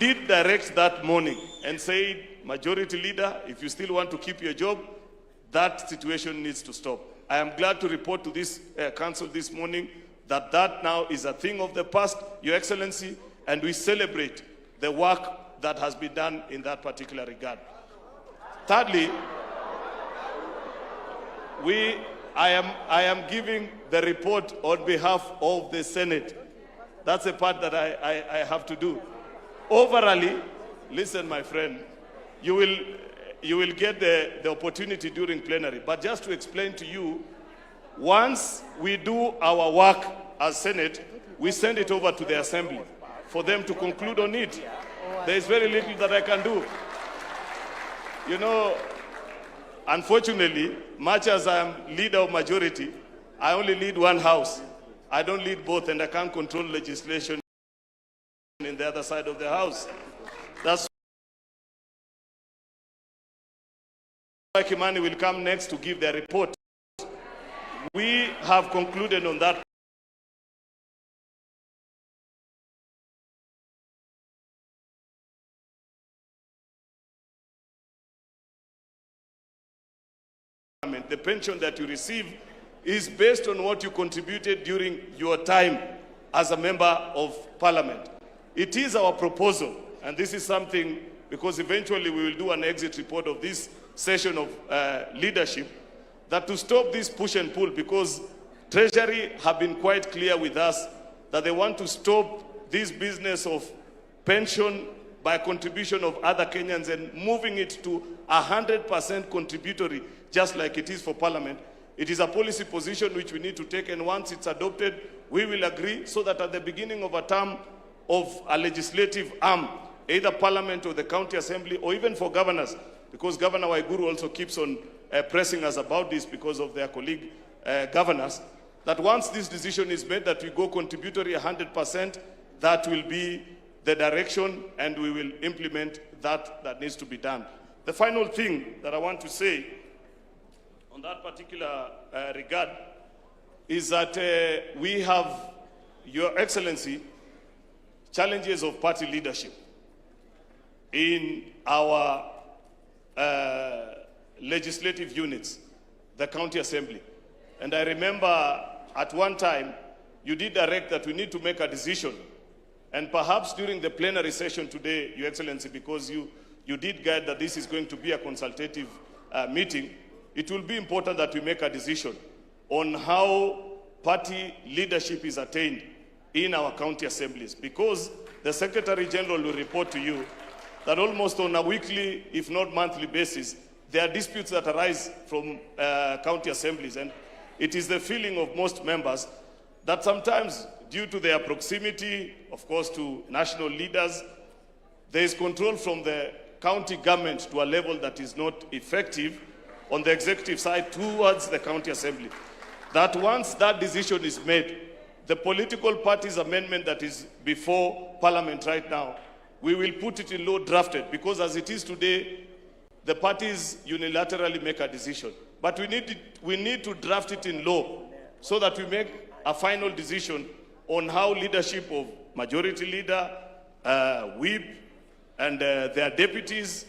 did direct that morning and said, Majority Leader, if you still want to keep your job, that situation needs to stop. I am glad to report to this council this morning that that now is a thing of the past, Your Excellency, and we celebrate the work that has been done in that particular regard. Thirdly, I am giving the report on behalf of the Senate. That's the part that I have to do. Overall, listen, my friend, you will get the opportunity during plenary. But just to explain to you, once we do our work as Senate, we send it over to the Assembly for them to conclude on it. There is very little that I can do. You know, unfortunately, much as I am leader of majority, I only lead one house. I don't lead both, and I can't control legislation in the other side of the house. That's why Kimani will come next to give their report. We have concluded on that. The pension that you receive is based on what you contributed during your time as a member of parliament. It is our proposal, and this is something, because eventually we will do an exit report of this session of leadership, that to stop this push and pull, because Treasury have been quite clear with us that they want to stop this business of pension by contribution of other Kenyans and moving it to 100% contributory, just like it is for Parliament. It is a policy position which we need to take, and once it's adopted, we will agree so that at the beginning of a term of a legislative arm, either Parliament or the County Assembly, or even for governors, because Governor Waiguru also keeps on pressing us about this because of their colleague governors, that once this decision is made that we go contributory 100%, that will be the direction, and we will implement that needs to be done. The final thing that I want to say on that particular regard is that we have, Your Excellency, challenges of party leadership in our legislative units, the County Assembly. And I remember at one time, you did direct that we need to make a decision. And perhaps during the plenary session today, Your Excellency, because you did guide that this is going to be a consultative meeting, it will be important that we make a decision on how party leadership is attained in our county assemblies, because the Secretary General will report to you that almost on a weekly, if not monthly basis, there are disputes that arise from county assemblies. And it is the feeling of most members that sometimes, due to their proximity, of course, to national leaders, there is control from the county government to a level that is not effective on the executive side towards the county assembly. That once that decision is made, the political party's amendment that is before Parliament right now, we will put it in law drafted, because as it is today, the parties unilaterally make a decision. But we need to draft it in law so that we make a final decision on how leadership of majority leader, whip, and their deputies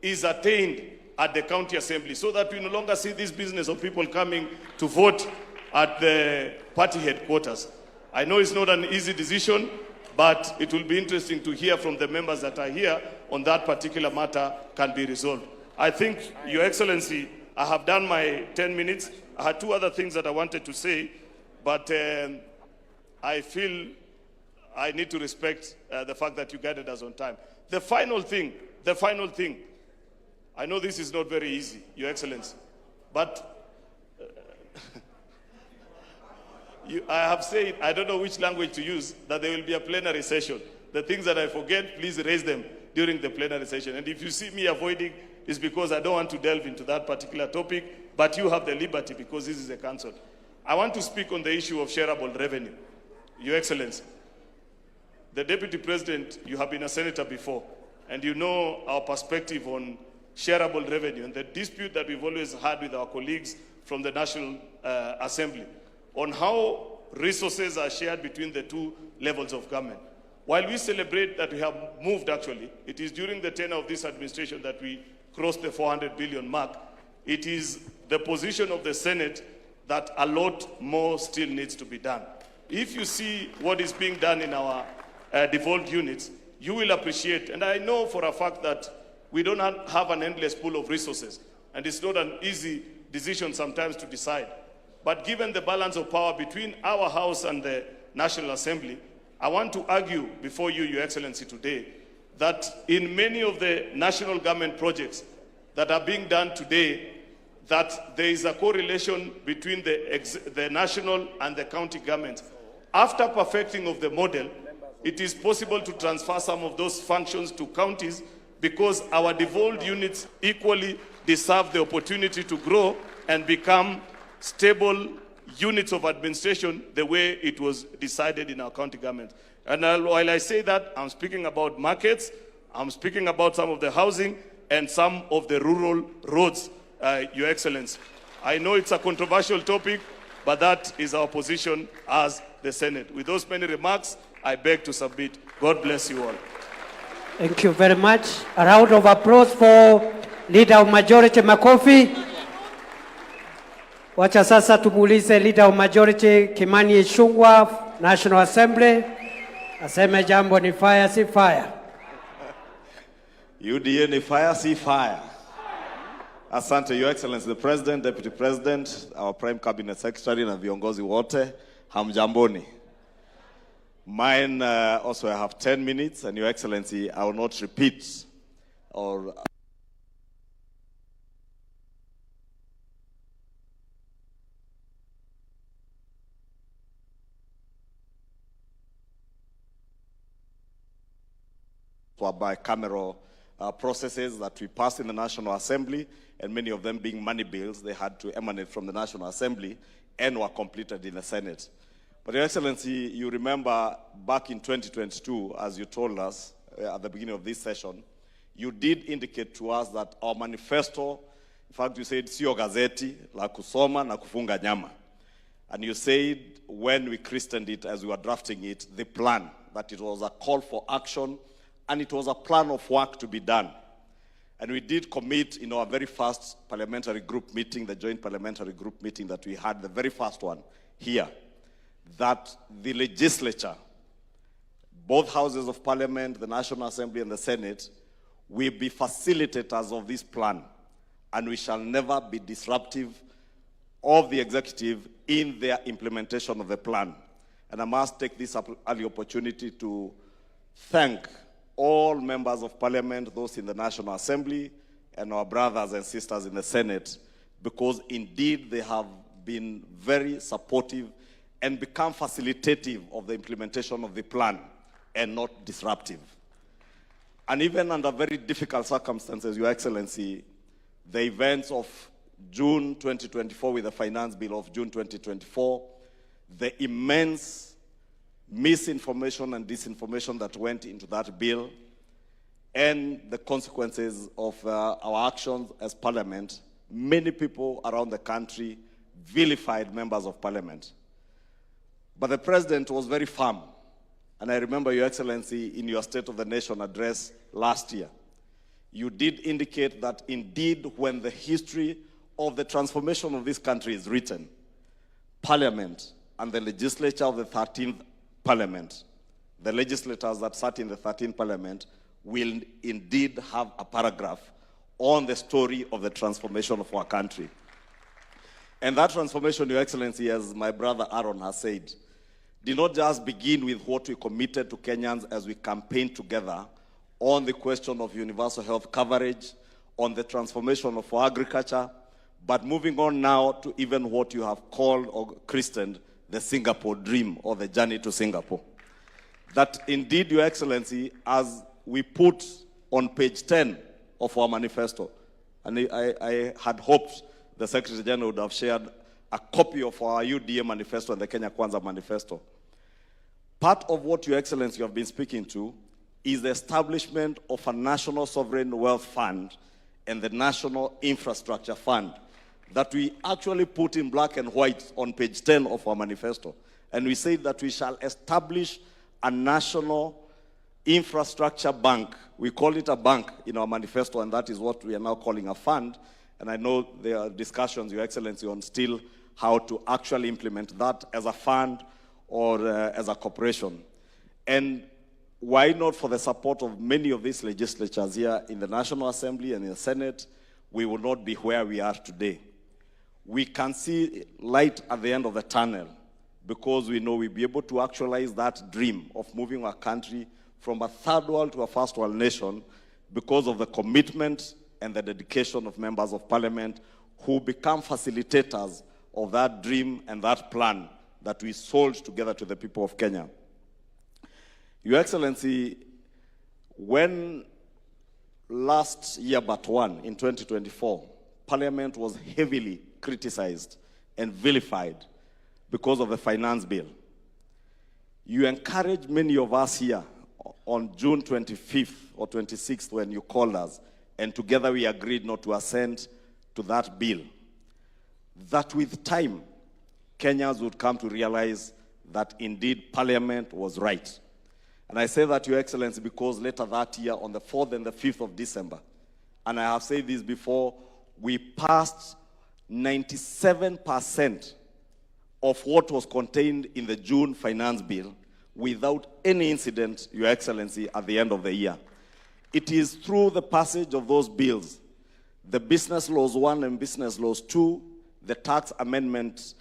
is attained at the county assembly, so that we no longer see this business of people coming to vote at the party headquarters. I know it's not an easy decision, but it will be interesting to hear from the members that are here on that particular matter can be resolved. I think, Your Excellency, I have done my 10 minutes. I had two other things that I wanted to say, but I feel I need to respect the fact that you guided us on time. The final thing, I know this is not very easy, Your Excellency, but I have said, I don't know which language to use, that there will be a plenary session. The things that I forget, please raise them during the plenary session. And if you see me avoiding, it's because I don't want to delve into that particular topic, but you have the liberty because this is a council. I want to speak on the issue of shareable revenue, Your Excellency. The Deputy President, you have been a senator before, and you know our perspective on shareable revenue and the dispute that we've always had with our colleagues from the National Assembly on how resources are shared between the two levels of government. While we celebrate that we have moved, actually, it is during the tenure of this administration that we crossed the 400 billion mark. It is the position of the Senate that a lot more still needs to be done. If you see what is being done in our devolved units, you will appreciate, and I know for a fact that we don't have an endless pool of resources, and it's not an easy decision sometimes to decide. But given the balance of power between our House and the National Assembly, I want to argue before you, Your Excellency, today, that in many of the national government projects that are being done today, that there is a correlation between the national and the county governments. After perfecting of the model, it is possible to transfer some of those functions to counties because our devolved units equally deserve the opportunity to grow and become stable units of administration the way it was decided in our county government. And while I say that, I'm speaking about markets, I'm speaking about some of the housing and some of the rural roads, Your Excellency. I know it's a controversial topic, but that is our position as the Senate. With those many remarks, I beg to submit. God bless you all. Thank you very much. A round of applause for Leader of Majority Makofi. Wacha sasa tumuulize Leader of Majority Kimani Ichung'wah, National Assembly. Aseme jambo ni fire si fire. UDA ni fire si fire. Asante, Your Excellency, the President, Deputy President, our Prime Cabinet Secretary na viongozi wote, hamjamboni. Mine also I have 10 minutes, and Your Excellency, I will not repeat or bicameral processes that we passed in the National Assembly, and many of them being money bills, they had to emanate from the National Assembly and were completed in the Senate. But Your Excellency, you remember back in 2022, as you told us at the beginning of this session, you did indicate to us that our manifesto, in fact you said, sio gazeti, la kusoma na kufunga nyama. And you said, when we christened it as we were drafting it, the plan, that it was a call for action, and it was a plan of work to be done. And we did commit in our very first parliamentary group meeting, the joint parliamentary group meeting that we had, the very first one here, that the legislature, both houses of parliament, the National Assembly and the Senate, will be facilitators of this plan, and we shall never be disruptive of the executive in their implementation of the plan. And I must take this early opportunity to thank all members of parliament, those in the National Assembly, and our brothers and sisters in the Senate, because indeed they have been very supportive and become facilitative of the implementation of the plan and not disruptive. And even under very difficult circumstances, Your Excellency, the events of June 2024 with the Finance Bill of June 2024, the immense misinformation and disinformation that went into that bill, and the consequences of our actions as parliament, many people around the country vilified members of parliament. But the president was very firm. And I remember, Your Excellency, in your State of the Nation address last year, you did indicate that indeed when the history of the transformation of this country is written, parliament and the legislature of the 13th parliament, the legislators that sat in the 13th parliament, will indeed have a paragraph on the story of the transformation of our country. And that transformation, Your Excellency, as my brother Aaron has said, did not just begin with what we committed to Kenyans as we campaigned together on the question of universal health coverage, on the transformation of our agriculture, but moving on now to even what you have called or christened the Singapore dream, or the journey to Singapore. That indeed, Your Excellency, as we put on page 10 of our manifesto, and I had hoped the Secretary General would have shared a copy of our UDA manifesto and the Kenya Kwanza manifesto. Part of what, Your Excellency, you have been speaking to is the establishment of a National Sovereign Wealth Fund and the National Infrastructure Fund that we actually put in black and white on page 10 of our manifesto. And we say that we shall establish a national infrastructure bank. We call it a bank in our manifesto, and that is what we are now calling a fund. And I know there are discussions, Your Excellency, on still how to actually implement that as a fund or as a corporation. And why not, for the support of many of these legislatures here in the National Assembly and in the Senate, we will not be where we are today. We can see light at the end of the tunnel because we know we'll be able to actualize that dream of moving our country from a third world to a first world nation because of the commitment and the dedication of members of parliament who become facilitators of that dream and that plan that we sold together to the people of Kenya. Your Excellency, when last year but one, in 2024, Parliament was heavily criticized and vilified because of the finance bill. You encouraged many of us here on June 25th or 26th when you called us, and together we agreed not to assent to that bill. That with time, Kenyans would come to realize that indeed Parliament was right. And I say that, Your Excellency, because later that year, on the 4th and the 5th of December, and I have said this before, we passed 97% of what was contained in the June finance bill without any incident, Your Excellency, at the end of the year. It is through the passage of those bills, the Business Laws 1 and Business Laws 2, the Tax Amendment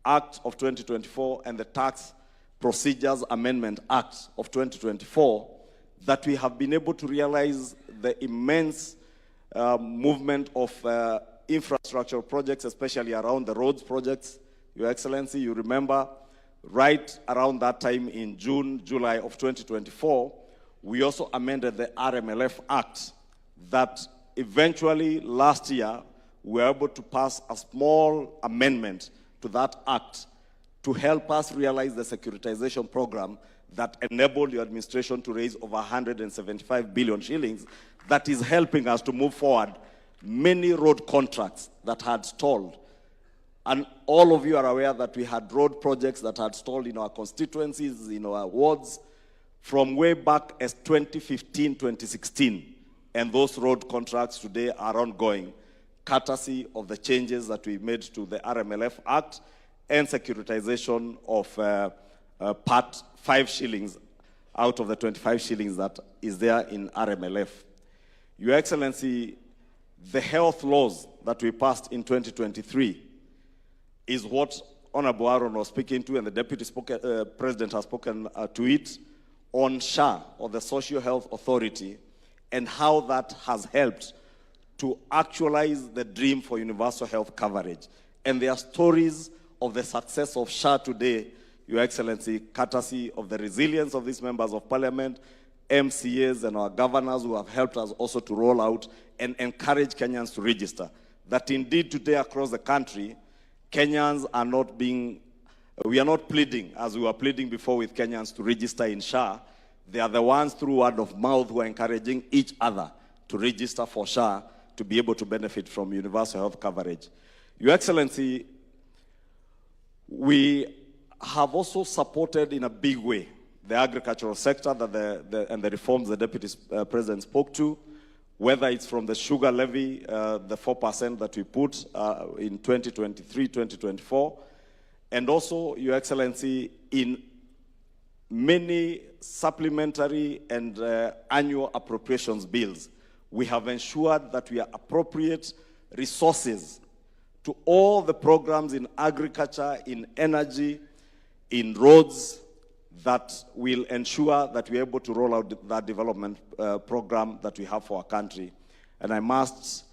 Act of 2024, and the Tax Procedures Amendment Act of 2024, that we have been able to realize the immense movement of infrastructure projects, especially around the roads projects. Your Excellency, you remember, right around that time in June, July of 2024, we also amended the RMLF Act that eventually last year we were able to pass a small amendment to that act to help us realize the securitization program that enabled your administration to raise over 175 billion shillings that is helping us to move forward many road contracts that had stalled. And all of you are aware that we had road projects that had stalled in our constituencies, in our wards, from way back as 2015, 2016. And those road contracts today are ongoing, courtesy of the changes that we made to the RMLF Act and securitization of part 5 shillings out of the 25 shillings that is there in RMLF. Your Excellency, the health laws that we passed in 2023 is what Honorable Aaron was speaking to, and the Deputy President has spoken to it, on SHA, or the Social Health Authority, and how that has helped to actualize the dream for universal health coverage. And there are stories of the success of SHA today, Your Excellency, courtesy of the resilience of these members of parliament, MCAs and our governors who have helped us also to roll out and encourage Kenyans to register. That indeed today across the country, Kenyans are not being, we are not pleading as we were pleading before with Kenyans to register in SHA. They are the ones through word of mouth who are encouraging each other to register for SHA to be able to benefit from universal health coverage. Your Excellency, we have also supported in a big way the agricultural sector that and the reforms the Deputy President spoke to, whether it's from the sugar levy, the 4% that we put in 2023, 2024, and also, Your Excellency, in many supplementary and annual appropriations bills, we have ensured that we are appropriate resources to all the programs in agriculture, in energy, in roads, that will ensure that we're able to roll out that development program that we have for our country. And I must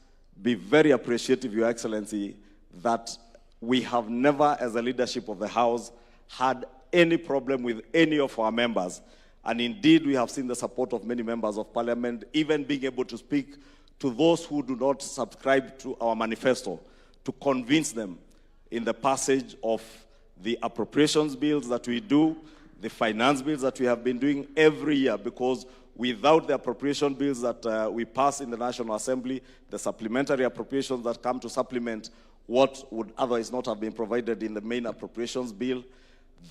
be very appreciative, Your Excellency, that we have never, as a leadership of the House, had any problem with any of our members. And indeed, we have seen the support of many members of parliament, even being able to speak to those who do not subscribe to our manifesto, to convince them in the passage of the appropriations bills that we do, the finance bills that we have been doing every year, because without the appropriation bills that we pass in the National Assembly, the supplementary appropriations that come to supplement what would otherwise not have been provided in the main appropriations bill,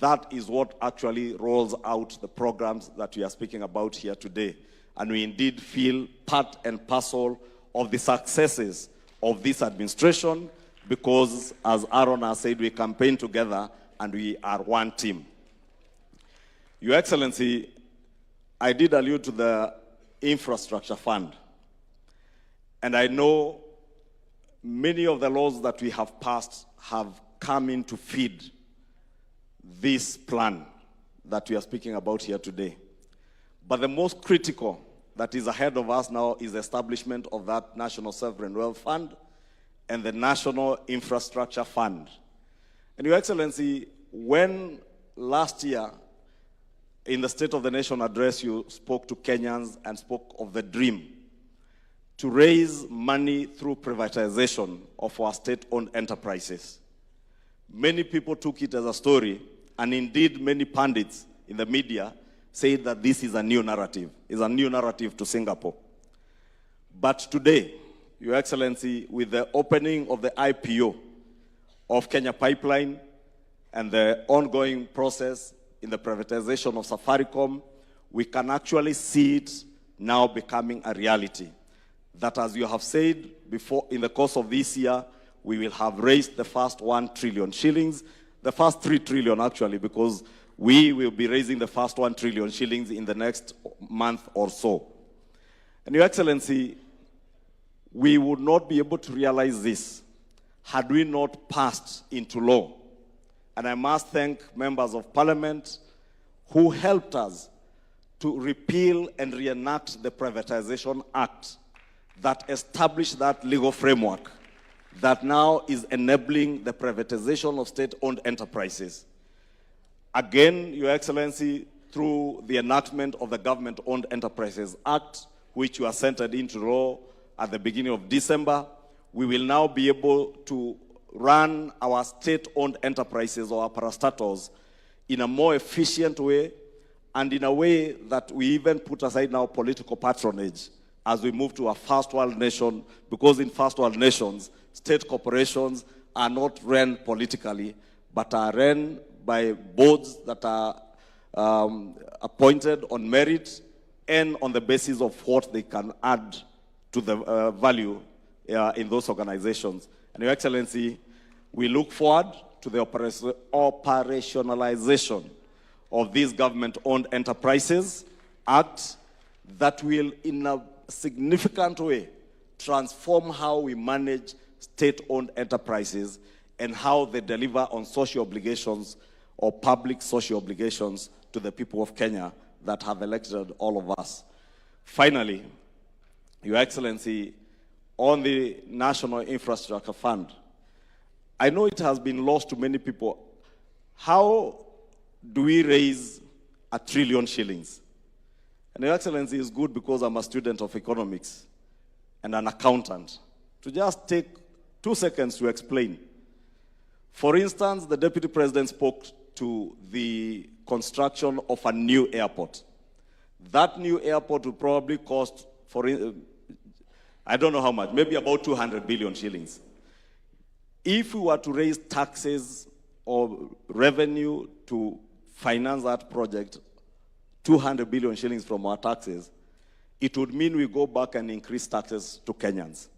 That is what actually rolls out the programs that we are speaking about here today. And we indeed feel part and parcel of the successes of this administration because, as Aaron has said, we campaign together and we are one team. Your Excellency, I did allude to the infrastructure fund. And I know many of the laws that we have passed have come in to feed this plan that we are speaking about here today. But the most critical that is ahead of us now is the establishment of that National Sovereign Wealth Fund and the National Infrastructure Fund. And Your Excellency, when last year in the State of the Nation address you spoke to Kenyans and spoke of the dream to raise money through privatization of our state-owned enterprises, many people took it as a story, and indeed many pundits in the media said that this is a new narrative, is a new narrative to Singapore. But today, Your Excellency, with the opening of the IPO of Kenya Pipeline and the ongoing process in the privatization of Safaricom, we can actually see it now becoming a reality. That, as you have said before, in the course of this year, we will have raised the first 1 trillion shillings, the first 3 trillion actually, because we will be raising the first 1 trillion shillings in the next month or so. And Your Excellency, we would not be able to realize this had we not passed into law. And I must thank members of Parliament who helped us to repeal and reenact the Privatization Act that established that legal framework that now is enabling the privatization of state-owned enterprises. Again, Your Excellency, through the enactment of the Government-Owned Enterprises Act, which you assented into law at the beginning of December, we will now be able to run our state-owned enterprises or our parastatals in a more efficient way and in a way that we even put aside now political patronage as we move to a first world nation, because in first world nations, state corporations are not run politically, but are run by boards that are appointed on merit and on the basis of what they can add to the value in those organizations. And Your Excellency, we look forward to the operationalization of this Government-Owned Enterprises Act that will, in a significant way, transform how we manage state-owned enterprises and how they deliver on social obligations or public social obligations to the people of Kenya that have elected all of us. Finally, Your Excellency, on the National Infrastructure Fund, I know it has been lost to many people. How do we raise 1 trillion shillings? And Your Excellency, is good because I'm a student of economics and an accountant. To just take 2 seconds to explain. For instance, the Deputy President spoke to the construction of a new airport. That new airport will probably cost, I don't know how much, maybe about 200 billion shillings. If we were to raise taxes or revenue to finance that project, 200 billion shillings from our taxes, it would mean we go back and increase taxes to Kenyans.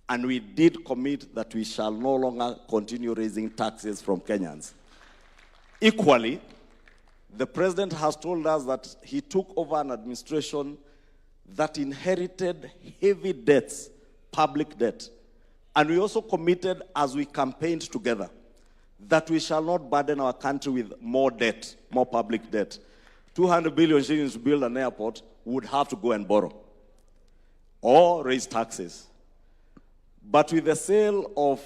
And we did commit that we shall no longer continue raising taxes from Kenyans. Equally, the President has told us that he took over an administration that inherited heavy debts, public debt. And we also committed, as we campaigned together, that we shall not burden our country with more debt, more public debt. 200 billion shillings to build an airport would have to go and borrow or raise taxes. But with the sale of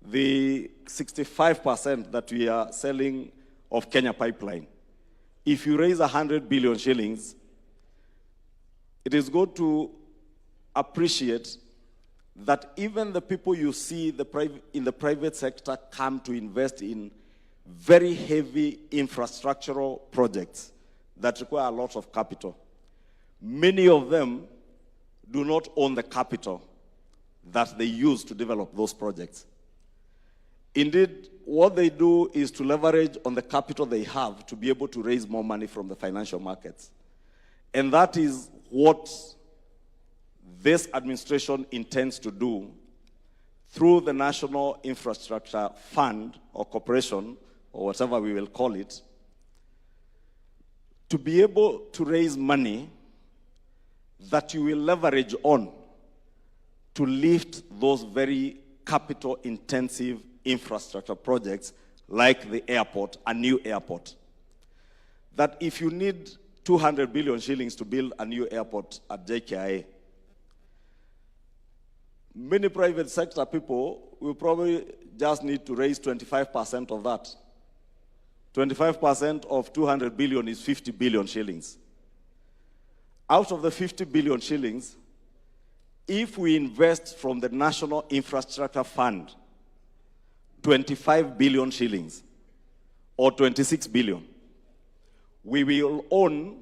the 65% that we are selling of Kenya Pipeline, if you raise 100 billion shillings, it is good to appreciate that even the people you see in the private sector come to invest in very heavy infrastructural projects that require a lot of capital. Many of them do not own the capital that they use to develop those projects. Indeed, what they do is to leverage on the capital they have to be able to raise more money from the financial markets. And that is what this administration intends to do through the National Infrastructure Fund or Corporation, or whatever we will call it, to be able to raise money that you will leverage on to lift those very capital-intensive infrastructure projects like the airport, a new airport. That if you need 200 billion shillings to build a new airport at JKIA, many private sector people will probably just need to raise 25% of that. 25% of 200 billion is 50 billion shillings. Out of the 50 billion shillings, if we invest from the National Infrastructure Fund 25 billion shillings or 26 billion, we will own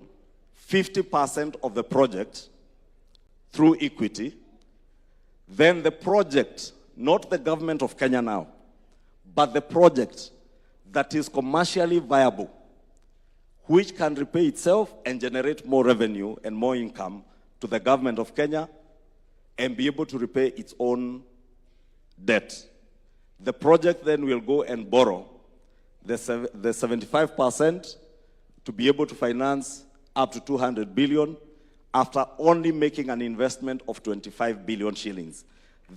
50% of the project through equity. Then the project, not the government of Kenya now, but the project that is commercially viable, which can repay itself and generate more revenue and more income to the government of Kenya and be able to repay its own debt. The project then will go and borrow the 75% to be able to finance up to 200 billion after only making an investment of 25 billion shillings.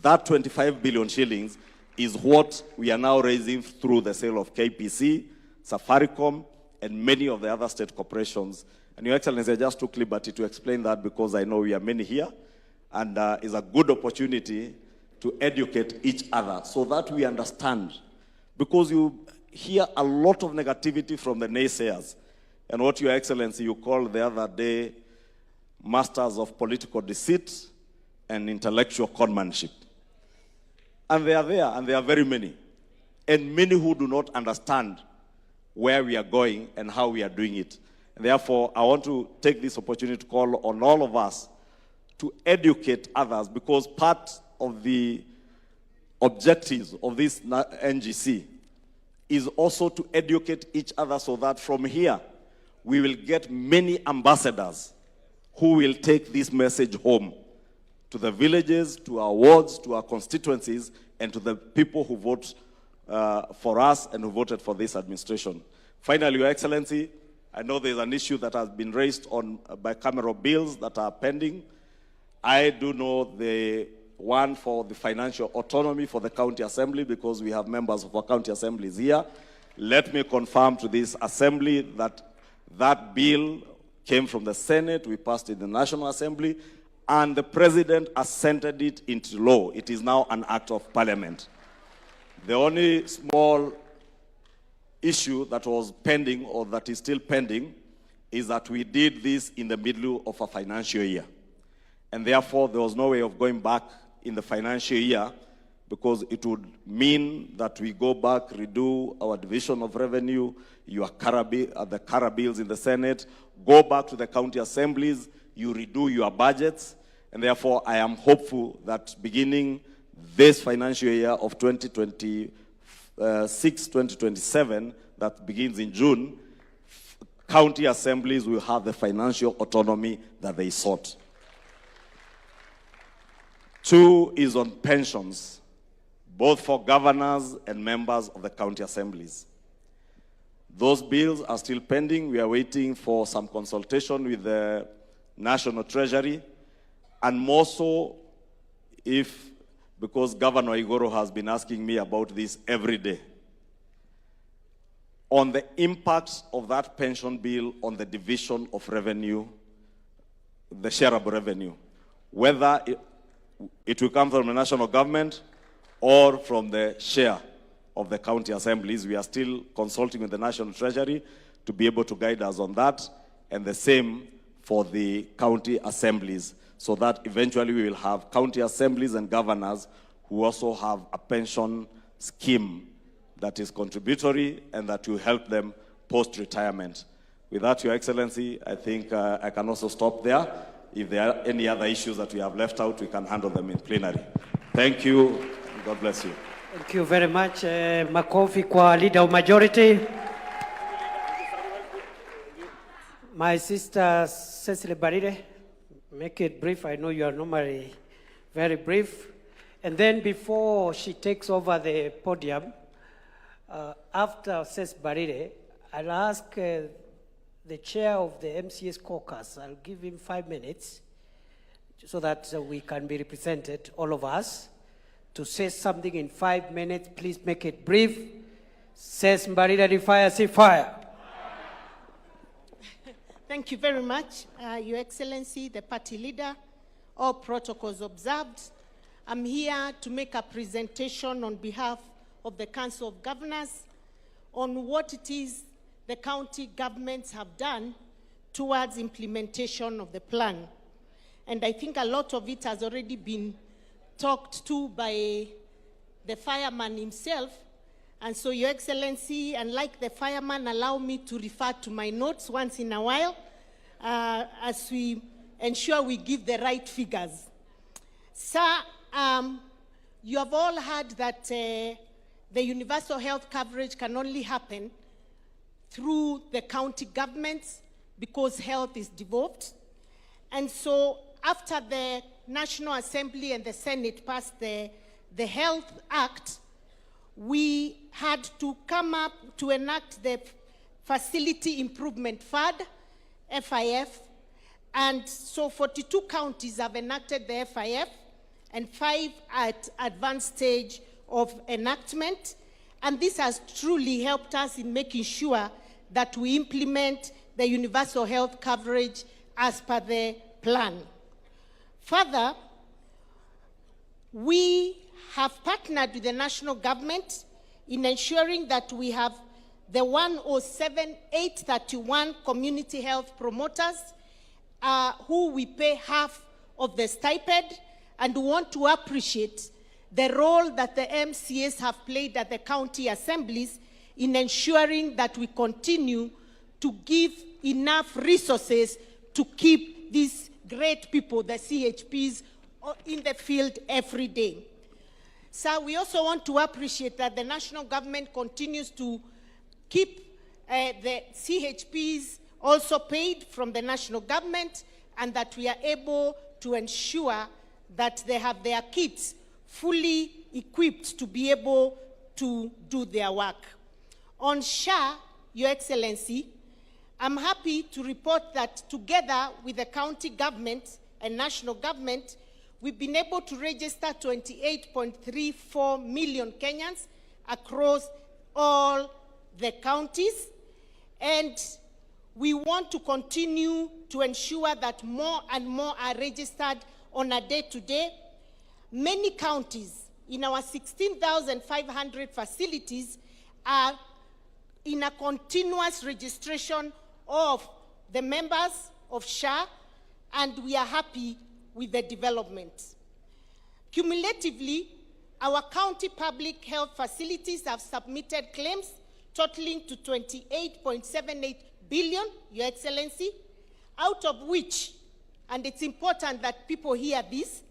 That 25 billion shillings is what we are now raising through the sale of KPC, Safaricom, and many of the other state corporations. And Your Excellency, I just took liberty to explain that because I know we are many here, and it's a good opportunity to educate each other so that we understand. Because you hear a lot of negativity from the naysayers, and what Your Excellency, you called the other day masters of political deceit and intellectual conmanship. And they are there, and there are very many. And many who do not understand where we are going and how we are doing it. And therefore, I want to take this opportunity to call on all of us to educate others, because part of the objectives of this NGC is also to educate each other so that from here, we will get many ambassadors who will take this message home to the villages, to our wards, to our constituencies, and to the people who vote for us and who voted for this administration. Finally, Your Excellency, I know there's an issue that has been raised on bicameral bills that are pending. I do know the one for the financial autonomy for the county assembly, because we have members of our county assemblies here. Let me confirm to this assembly that that bill came from the Senate, we passed it in the National Assembly, and the President assented it into law. It is now an act of parliament. The only small issue that was pending, or that is still pending, is that we did this in the middle of a financial year. And therefore, there was no way of going back in the financial year, because it would mean that we go back, redo our division of revenue, the CARA bills in the Senate, go back to the county assemblies, you redo your budgets. And therefore, I am hopeful that beginning this financial year of 2026-2027, that begins in June, county assemblies will have the financial autonomy that they sought. 2 is on pensions, both for governors and members of the county assemblies. Those bills are still pending. We are waiting for some consultation with the National Treasury, and more so because Governor Igoro has been asking me about this every day, on the impact of that pension bill on the division of revenue, the shareable revenue, whether it will come from the national government or from the share of the county assemblies. We are still consulting with the National Treasury to be able to guide us on that, and the same for the county assemblies, so that eventually we will have county assemblies and governors who also have a pension scheme that is contributory and that will help them post-retirement. With that, Your Excellency, I think I can also stop there. If there are any other issues that we have left out, we can handle them in plenary. Thank you, and God bless you. Thank you very much. Makofi kwa Leader of Majority. My sister Cecily Barire, make it brief. I know you are normally very brief. And then before she takes over the podium, after Cecily Barire, I'll ask the chair of the MCS caucus, I'll give him 5 minutes so that we can be represented, all of us, to say something in 5 minutes. Please make it brief. Says Barire, fire, say fire. Thank you very much, Your Excellency, the party leader, all protocols observed. I'm here to make a presentation on behalf of the Council of Governors on what it is the county governments have done towards implementation of the plan. And I think a lot of it has already been talked to by the fireman himself. And so, Your Excellency, unlike the fireman, allow me to refer to my notes once in a while as we ensure we give the right figures. Sir, you have all heard that the universal health coverage can only happen through the county governments because health is devolved. And so after the National Assembly and the Senate passed the Health Act, we had to come up to enact the Facility Improvement Fund, FIF, and so 42 counties have enacted the FIF and 5 at advanced stage of enactment. And this has truly helped us in making sure that we implement the universal health coverage as per the plan. Further, we have partnered with the national government in ensuring that we have the 107,831 community health promoters who we pay half of the stipend, and want to appreciate the role that the MCAs have played at the county assemblies in ensuring that we continue to give enough resources to keep these great people, the CHPs, in the field every day. So we also want to appreciate that the national government continues to keep the CHPs also paid from the national government, and that we are able to ensure that they have their kits fully equipped to be able to do their work. On SHA, Your Excellency, I'm happy to report that together with the county government and national government, we've been able to register 28.34 million Kenyans across all the counties. And we want to continue to ensure that more and more are registered on a day-to-day. Many counties in our 16,500 facilities are in a continuous registration of the members of SHA, and we are happy with the development. Cumulatively, our county public health facilities have submitted claims totaling to 28.78 billion, Your Excellency, out of which, and it's important that people hear this,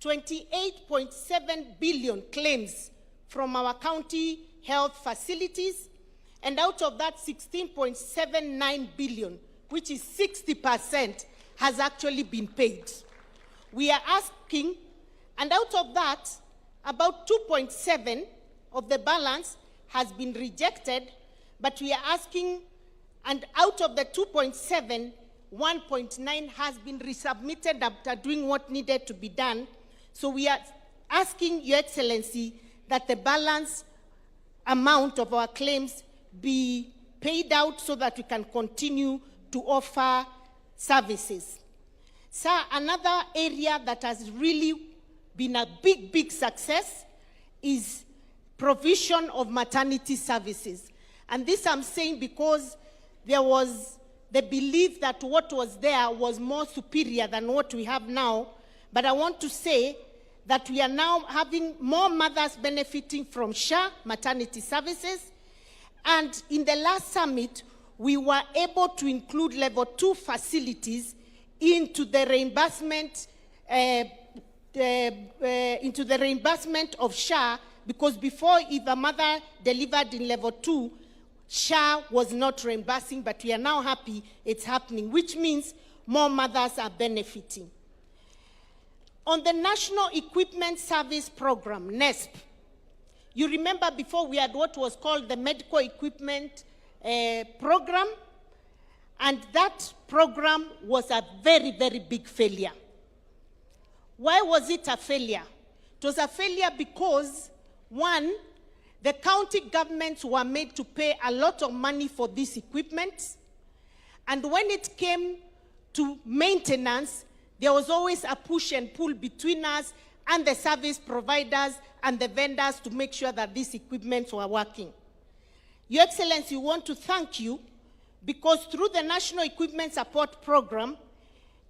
28.7 billion claims from our county health facilities, and out of that 16.79 billion, which is 60%, has actually been paid. We are asking, and out of that, about 2.7 of the balance has been rejected, but we are asking, and out of the 2.7, 1.9 has been resubmitted after doing what needed to be done. So we are asking, Your Excellency, that the balance amount of our claims be paid out so that we can continue to offer services. Sir, another area that has really been a big success is provision of maternity services. And this I'm saying because there was the belief that what was there was more superior than what we have now. But I want to say that we are now having more mothers benefiting from SHA maternity services. And in the last summit, we were able to include level 2 facilities into the reimbursement of SHA because before, if a mother delivered in level 2, SHA was not reimbursing, but we are now happy it's happening, which means more mothers are benefiting. On the National Equipment Service Program, NESP, you remember before we had what was called the Medical Equipment Program, and that program was a very, very big failure. Why was it a failure? It was a failure because, one, the county governments were made to pay a lot of money for this equipment, and when it came to maintenance, there was always a push and pull between us and the service providers and the vendors to make sure that these equipments were working. Your Excellency, we want to thank you because through the National Equipment Support Program,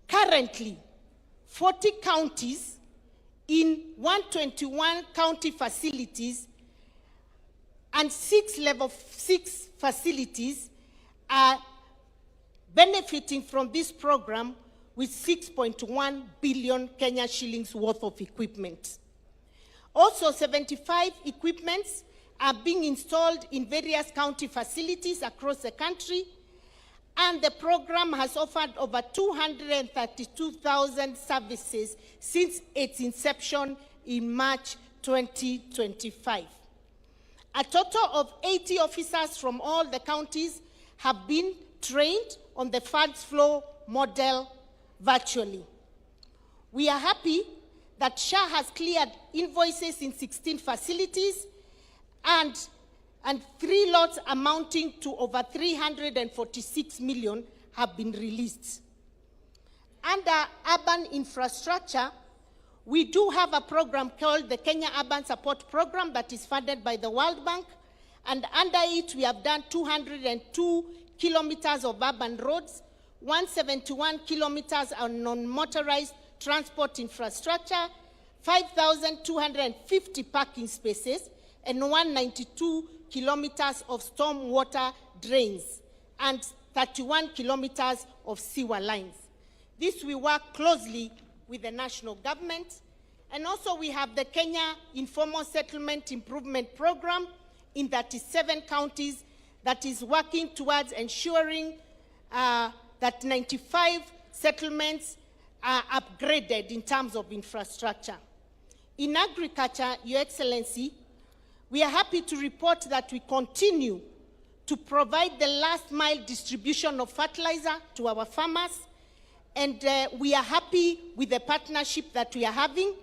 currently 40 counties in 121 county facilities and 6 level 6 facilities are benefiting from this program with 6.1 billion Kenya shillings worth of equipment. Also, 75 equipments are being installed in various county facilities across the country, and the program has offered over 232,000 services since its inception in March 2025. A total of 80 officers from all the counties have been trained on the funds flow model virtually. We are happy that SHA has cleared invoices in 16 facilities and 3 lots amounting to over 346 million have been released. Under urban infrastructure, we do have a program called the Kenya Urban Support Program that is funded by the World Bank, and under it we have done 202 kilometers of urban roads, 171 kilometers on non-motorized transport infrastructure, 5,250 parking spaces, and 192 kilometers of storm water drains, and 31 kilometers of sewer lines. This we work closely with the national government. And also we have the Kenya Informal Settlement Improvement Program in 37 counties that is working towards ensuring that 95 settlements are upgraded in terms of infrastructure. In agriculture, Your Excellency, we are happy to report that we continue to provide the last mile distribution of fertilizer to our farmers, and we are happy with the partnership that we are having.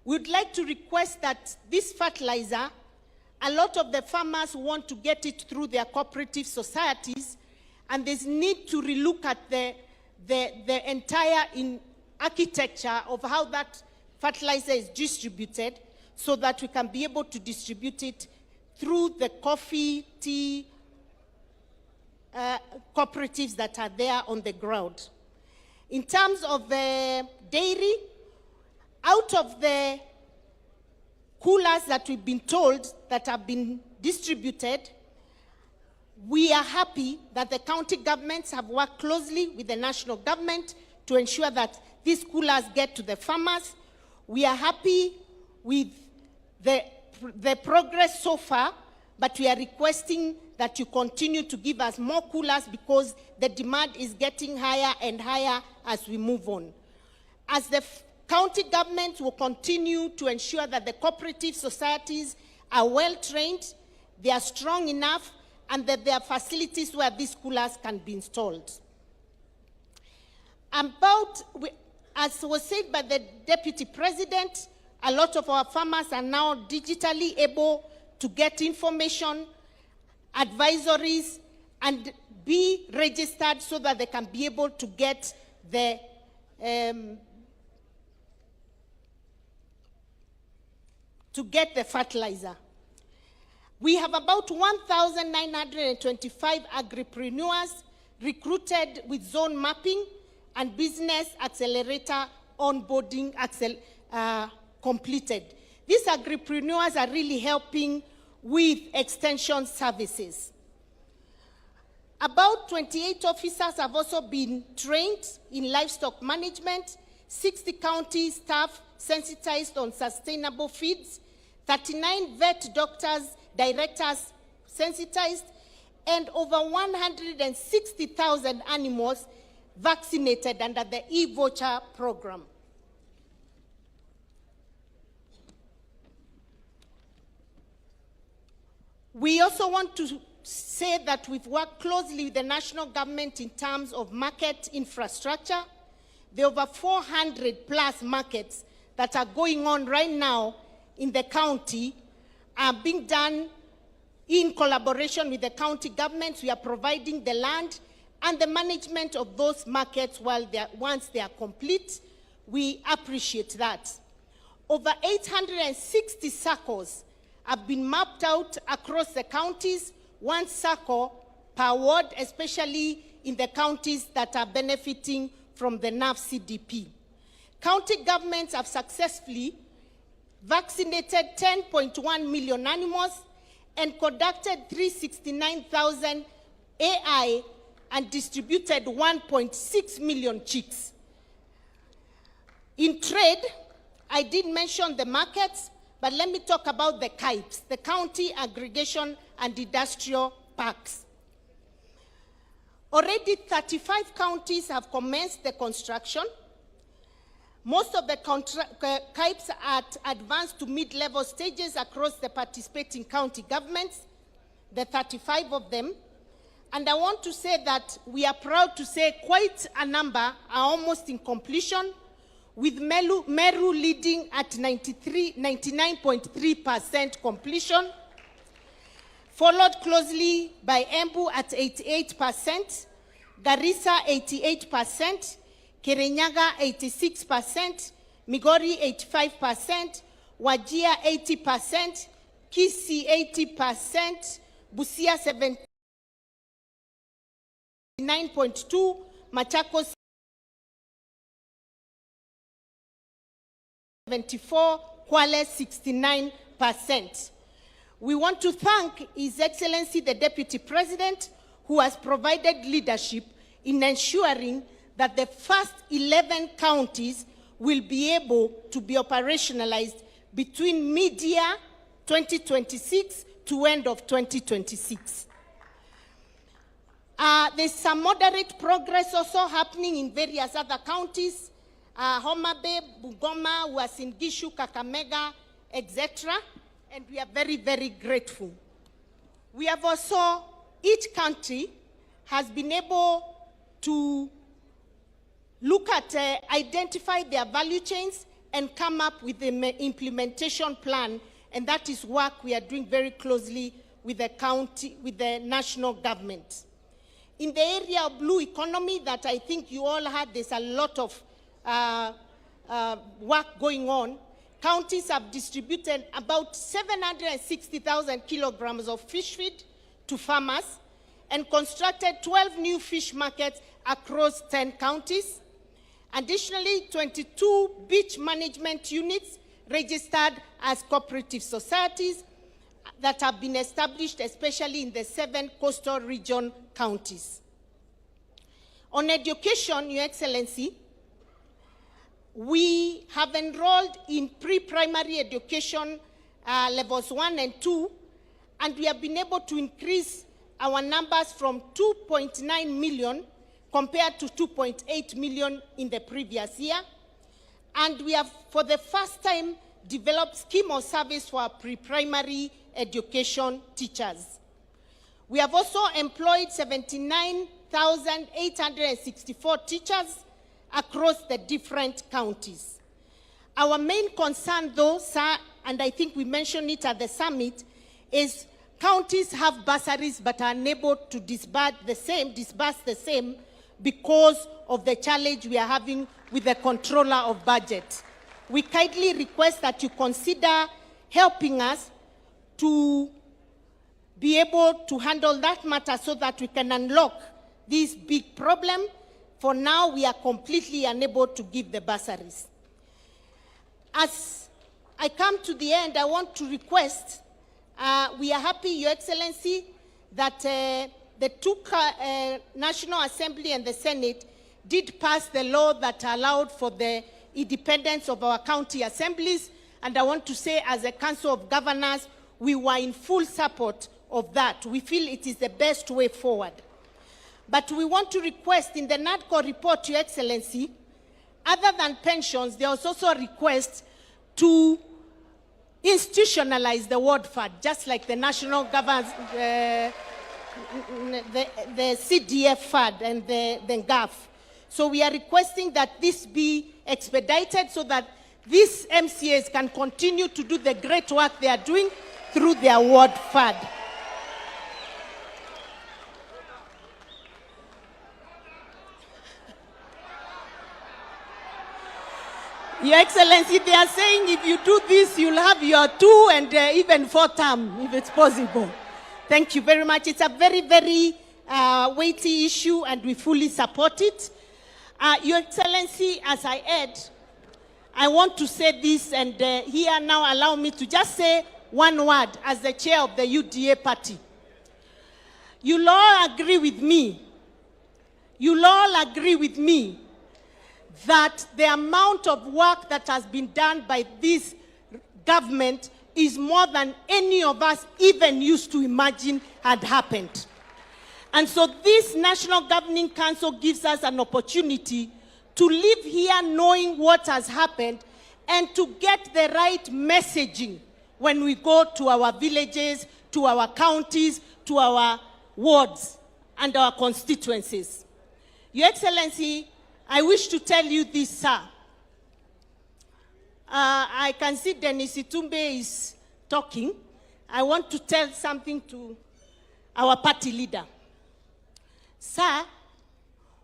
We would like to request that this fertilizer, a lot of the farmers want to get it through their cooperative societies, and there's need to relook at the entire architecture of how that fertilizer is distributed so that we can be able to distribute it through the coffee, tea, cooperatives that are there on the ground. In terms of the dairy, out of the coolers that we've been told that have been distributed, we are happy that the county governments have worked closely with the national government to ensure that these coolers get to the farmers. We are happy with the progress so far, but we are requesting that you continue to give us more coolers because the demand is getting higher and higher as we move on. As the county government will continue to ensure that the cooperative societies are well trained, they are strong enough, and that there are facilities where these coolers can be installed. As was said by the Deputy President, a lot of our farmers are now digitally able to get information, advisories, and be registered so that they can be able to get the fertilizer. We have about 1,925 agripreneurs recruited with zone mapping and business accelerator onboarding completed. These agripreneurs are really helping with extension services. About 28 officers have also been trained in livestock management, 60 county staff sensitized on sustainable feeds, 39 vet doctors, directors sensitized, and over 160,000 animals vaccinated under the e-voucher program. We also want to say that we've worked closely with the national government in terms of market infrastructure. There are over 400 plus markets that are going on right now in the county are being done in collaboration with the county governments. We are providing the land and the management of those markets once they are complete. We appreciate that. Over 860 circles have been mapped out across the counties, one circle per ward, especially in the counties that are benefiting from the NAF CDP. County governments have successfully vaccinated 10.1 million animals and conducted 369,000 AI and distributed 1.6 million chicks. In trade, I did mention the markets, but let me talk about the CAIPs, the County Aggregation and Industrial Parks. Already 35 counties have commenced the construction. Most of the CAIPs are at advanced to mid-level stages across the participating county governments, the 35 of them. And I want to say that we are proud to say quite a number are almost in completion, with Meru leading at 99.3% completion, followed closely by Embu at 88%, Garissa 88%, Kirinyaga 86%, Migori 85%, Wajir 80%, Kisii 80%, Busia 79.2%, Machakos 74%, Kwale 69%. We want to thank His Excellency the Deputy President, who has provided leadership in ensuring that the first 11 counties will be able to be operationalized between mid-year 2026 to end of 2026. There's some moderate progress also happening in various other counties. Homa Bay, Bungoma, Uasin Gishu, Kakamega, etc. And we are very, very grateful. We have also, each country has been able to look at, identify their value chains and come up with an implementation plan. And that is work we are doing very closely with the county, with the national government. In the area of blue economy that I think you all heard, there's a lot of work going on. Counties have distributed about 760,000 kilograms of fish feed to farmers and constructed 12 new fish markets across 10 counties. Additionally, 22 beach management units registered as cooperative societies that have been established, especially in the 7 coastal region counties. On education, Your Excellency, we have enrolled in pre-primary education levels 1 and 2, and we have been able to increase our numbers from 2.9 million compared to 2.8 million in the previous year. And we have, for the first time, developed scheme or service for our pre-primary education teachers. We have also employed 79,864 teachers across the different counties. Our main concern though, sir, and I think we mentioned it at the summit, is counties have bursaries but are unable to disburse the same because of the challenge we are having with the controller of budget. We kindly request that you consider helping us to be able to handle that matter so that we can unlock this big problem. For now, we are completely unable to give the bursaries. As I come to the end, I want to request, we are happy, Your Excellency, that the two National Assembly and the Senate did pass the law that allowed for the independence of our county assemblies, And I want to say, as a Council of Governors, we were in full support of that. We feel it is the best way forward. But we want to request in the NADCO report, Your Excellency, other than pensions, there was also a request to institutionalize the ward fund, just like the national government, the CDF fund and the GAF. So we are requesting that this be expedited so that these MCAs can continue to do the great work they are doing through their ward fund. Your Excellency, they are saying if you do this, you'll have your 2 and even 4 term, if it's possible. Thank you very much. It's a very, very weighty issue, and we fully support it. Your Excellency, as I add, I want to say this, and here now allow me to just say one word as the chair of the UDA party. You'll all agree with me. You'll all agree with me that the amount of work that has been done by this government is more than any of us even used to imagine had happened. And so this National Governing Council gives us an opportunity to live here knowing what has happened and to get the right messaging when we go to our villages, to our counties, to our wards and our constituencies. Your Excellency, I wish to tell you this, sir. I can see Dennis Itumbe is talking. I want to tell something to our party leader. Sir,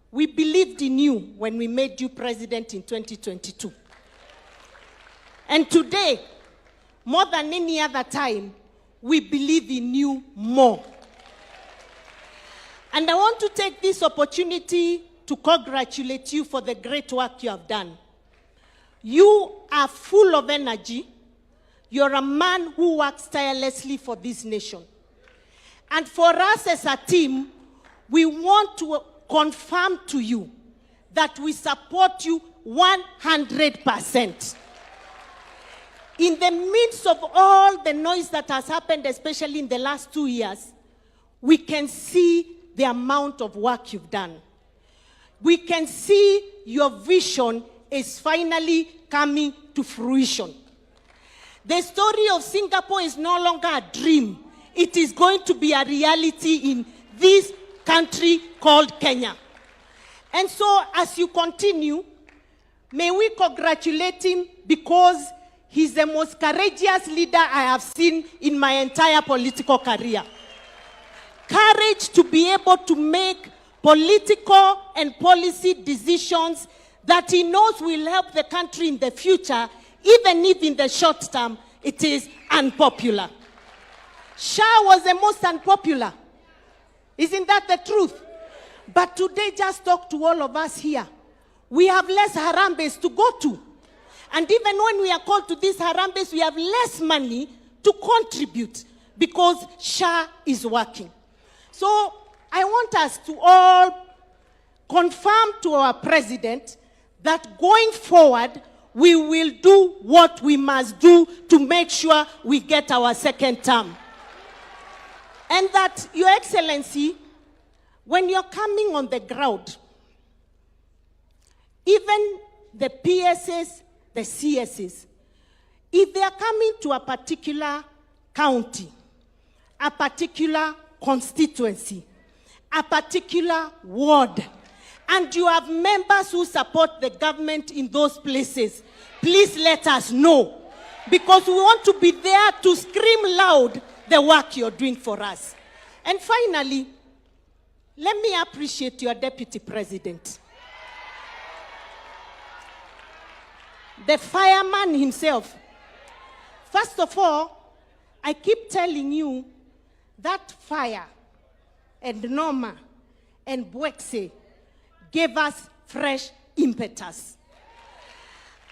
we believed in you when we made you president in 2022. And today, more than any other time, we believe in you more. And I want to take this opportunity to congratulate you for the great work you have done. You are full of energy. You're a man who works tirelessly for this nation. And for us as a team, we want to confirm to you that we support you 100%. In the midst of all the noise that has happened, especially in the last 2 years, we can see the amount of work you've done. We can see your vision is finally coming to fruition. The story of Singapore is no longer a dream. It is going to be a reality in this country called Kenya. And so as you continue, may we congratulate him because he's the most courageous leader I have seen in my entire political career. Courage to be able to make political and policy decisions that he knows will help the country in the future, even if in the short term it is unpopular. Shah was the most unpopular. Isn't that the truth? But today, just talk to all of us here. We have less harambes to go to. And even when we are called to these harambes, we have less money to contribute because Shah is working. So I want us to all confirm to our president that going forward, we will do what we must do to make sure we get our second term. And that, Your Excellency, when you're coming on the ground, even the PSs, the CSs, if they are coming to a particular county, a particular constituency, a particular ward, and you have members who support the government in those places, please let us know, because we want to be there to scream loud the work you're doing for us. And finally, let me appreciate your deputy president. The fireman himself. First of all, I keep telling you that fire and Norma and Bwekse gave us fresh impetus.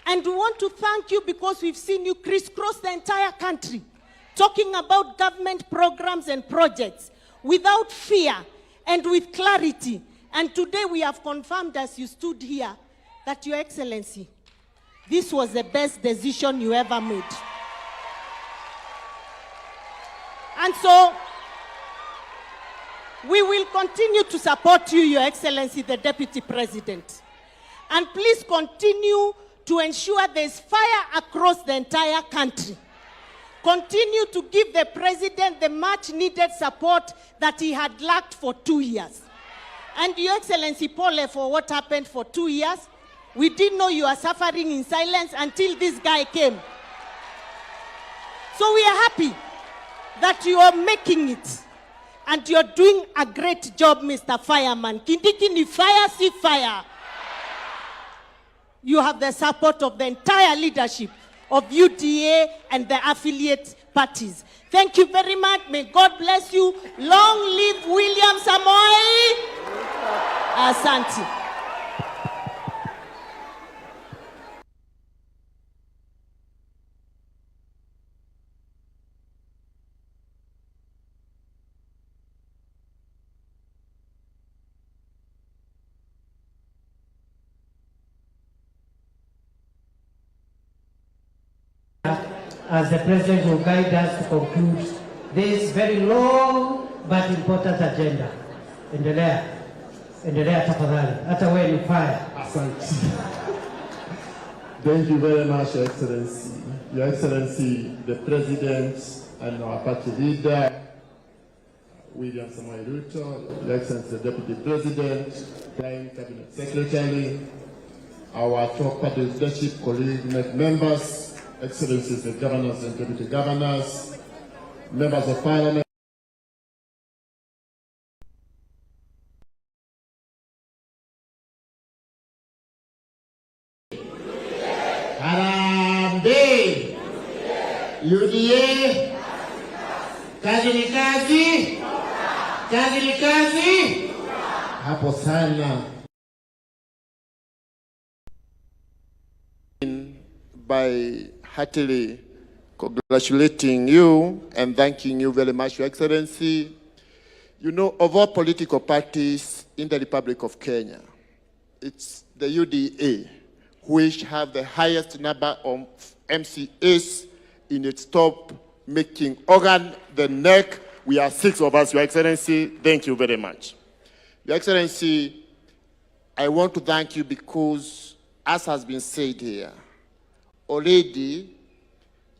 And we want to thank you because we've seen you crisscross the entire country, talking about government programs and projects without fear and with clarity. And today we have confirmed as you stood here that Your Excellency, this was the best decision you ever made. And so, we will continue to support you, Your Excellency, the Deputy President. And please continue to ensure there's fire across the entire country. Continue to give the President the much-needed support that he had lacked for 2 years. And Your Excellency, Paul, for what happened for 2 years, we didn't know you are suffering in silence until this guy came. So we are happy that you are making it. And you're doing a great job, Mr. Fireman. Kindiki ni fire, si fire. You have the support of the entire leadership of UDA and the affiliate parties. Thank you very much. May God bless you. Long live William Samoei. Asante. As the President will guide us to conclude this very long but important agenda. Endelea tafadhali. Hata wewe ni fire. Asante. Thank you very much, Your Excellency. Your Excellency, the President and our party leader, William Samoei Ruto, Your Excellency, the Deputy President, Prime Cabinet Secretary, our top party leadership, colleague members, Excellencies, the governors and deputy governors, members of parliament. Harambe! UDA! Kazi ni kazi! Kazi ni kazi! Hapo sana. By heartily congratulating you and thanking you very much, Your Excellency. You know, of all political parties in the Republic of Kenya, it's the UDA which have the highest number of MCAs in its top making organ, the neck. We are 6 of us, Your Excellency. Thank you very much. Your Excellency, I want to thank you because, as has been said here, already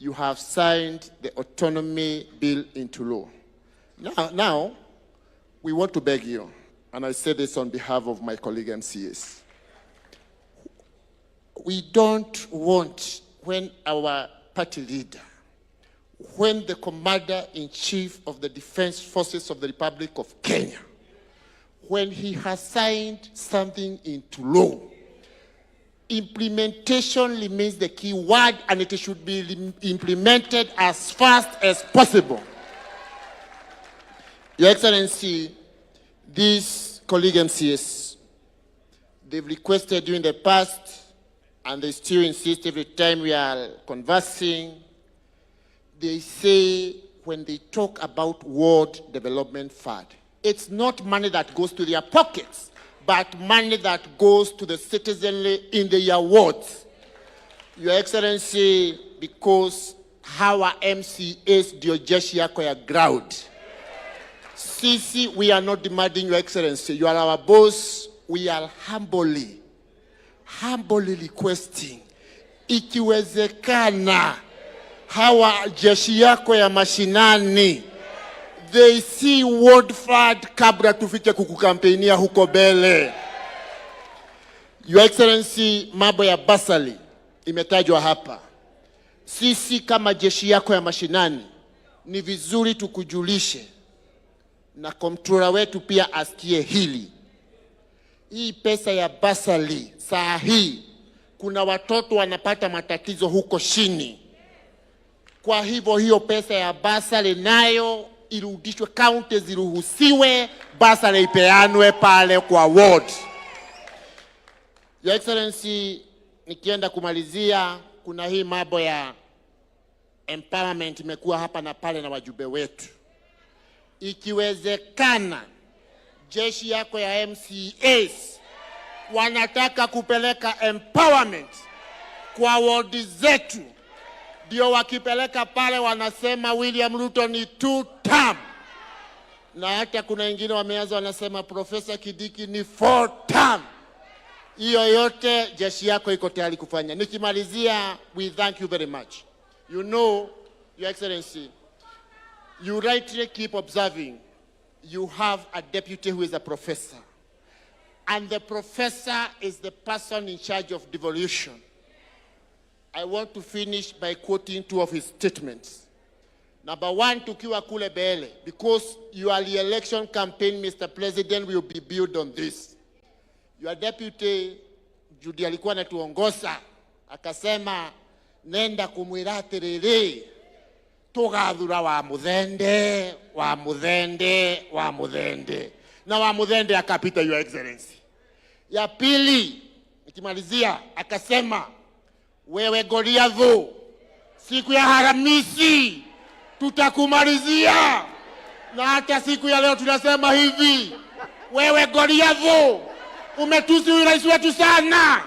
you have signed the autonomy bill into law. Now, we want to beg you, and I say this on behalf of my colleague MCAs. We don't want, when our party leader, when the Commander-in-Chief of the Defense Forces of the Republic of Kenya, when he has signed something into law, implementation remains the key word, and it should be implemented as fast as possible. Your Excellency, these colleague MCAs, they've requested during the past, and they still insist every time we are conversing, they say when they talk about World Development Fund, it's not money that goes to their pockets, but money that goes to the citizenry in their wards. Your Excellency, because our MCAs ndio jeshi yako ya ground. Sisi, we are not demanding, Your Excellency. You are our boss. We are humbly requesting, ikiwezekana, hawa jeshi yako ya mashinani, they see World Fund kabla tufike kukukampenia huko mbele. Your Excellency, mambo ya basali imetajwa hapa. Sisi kama jeshi yako ya mashinani, ni vizuri tukujulishe, na komptrora wetu pia asikie hili. Hii pesa ya basali, saa hii, kuna watoto wanapata matatizo huko chini. Kwa hivyo hiyo pesa ya basali nayo irudishwe, county ziruhusiwe, basali ipeanwe pale kwa ward. Your Excellency, nikienda kumalizia, kuna hii mambo ya empowerment imekuwa hapa na pale na wajumbe wetu. Ikiwezekana, jeshi yako ya MCAs wanataka kupeleka empowerment kwa wodi zetu, ndio wakipeleka pale wanasema William Ruto ni 2 term. Na hata kuna wengine wameanza wanasema Profesa Kidiki ni 4 term. Hiyo yote jeshi yako iko tayari kufanya. Nikimalizia, we thank you very much. You know, Your Excellency, you rightly keep observing you have a deputy who is a professor. And the professor is the person in charge of devolution. I want to finish by quoting 2 of his statements. Number 1, tukiwa kule Bele, because your re-election campaign, Mr. President, will be built on this. Your deputy, Judy alikuwa anatuongoza, akasema, nenda kumwira atiriri, tugathura wa Muthende, wa Muthende, wa Muthende. Na wa Muthende akapita, Your Excellency. Ya pili, nikimalizia, akasema, wewe Goliath, siku ya Alhamisi tutakumalizia. Na hata siku ya leo tunasema hivi, wewe Goliath, umetusi rais wetu sana.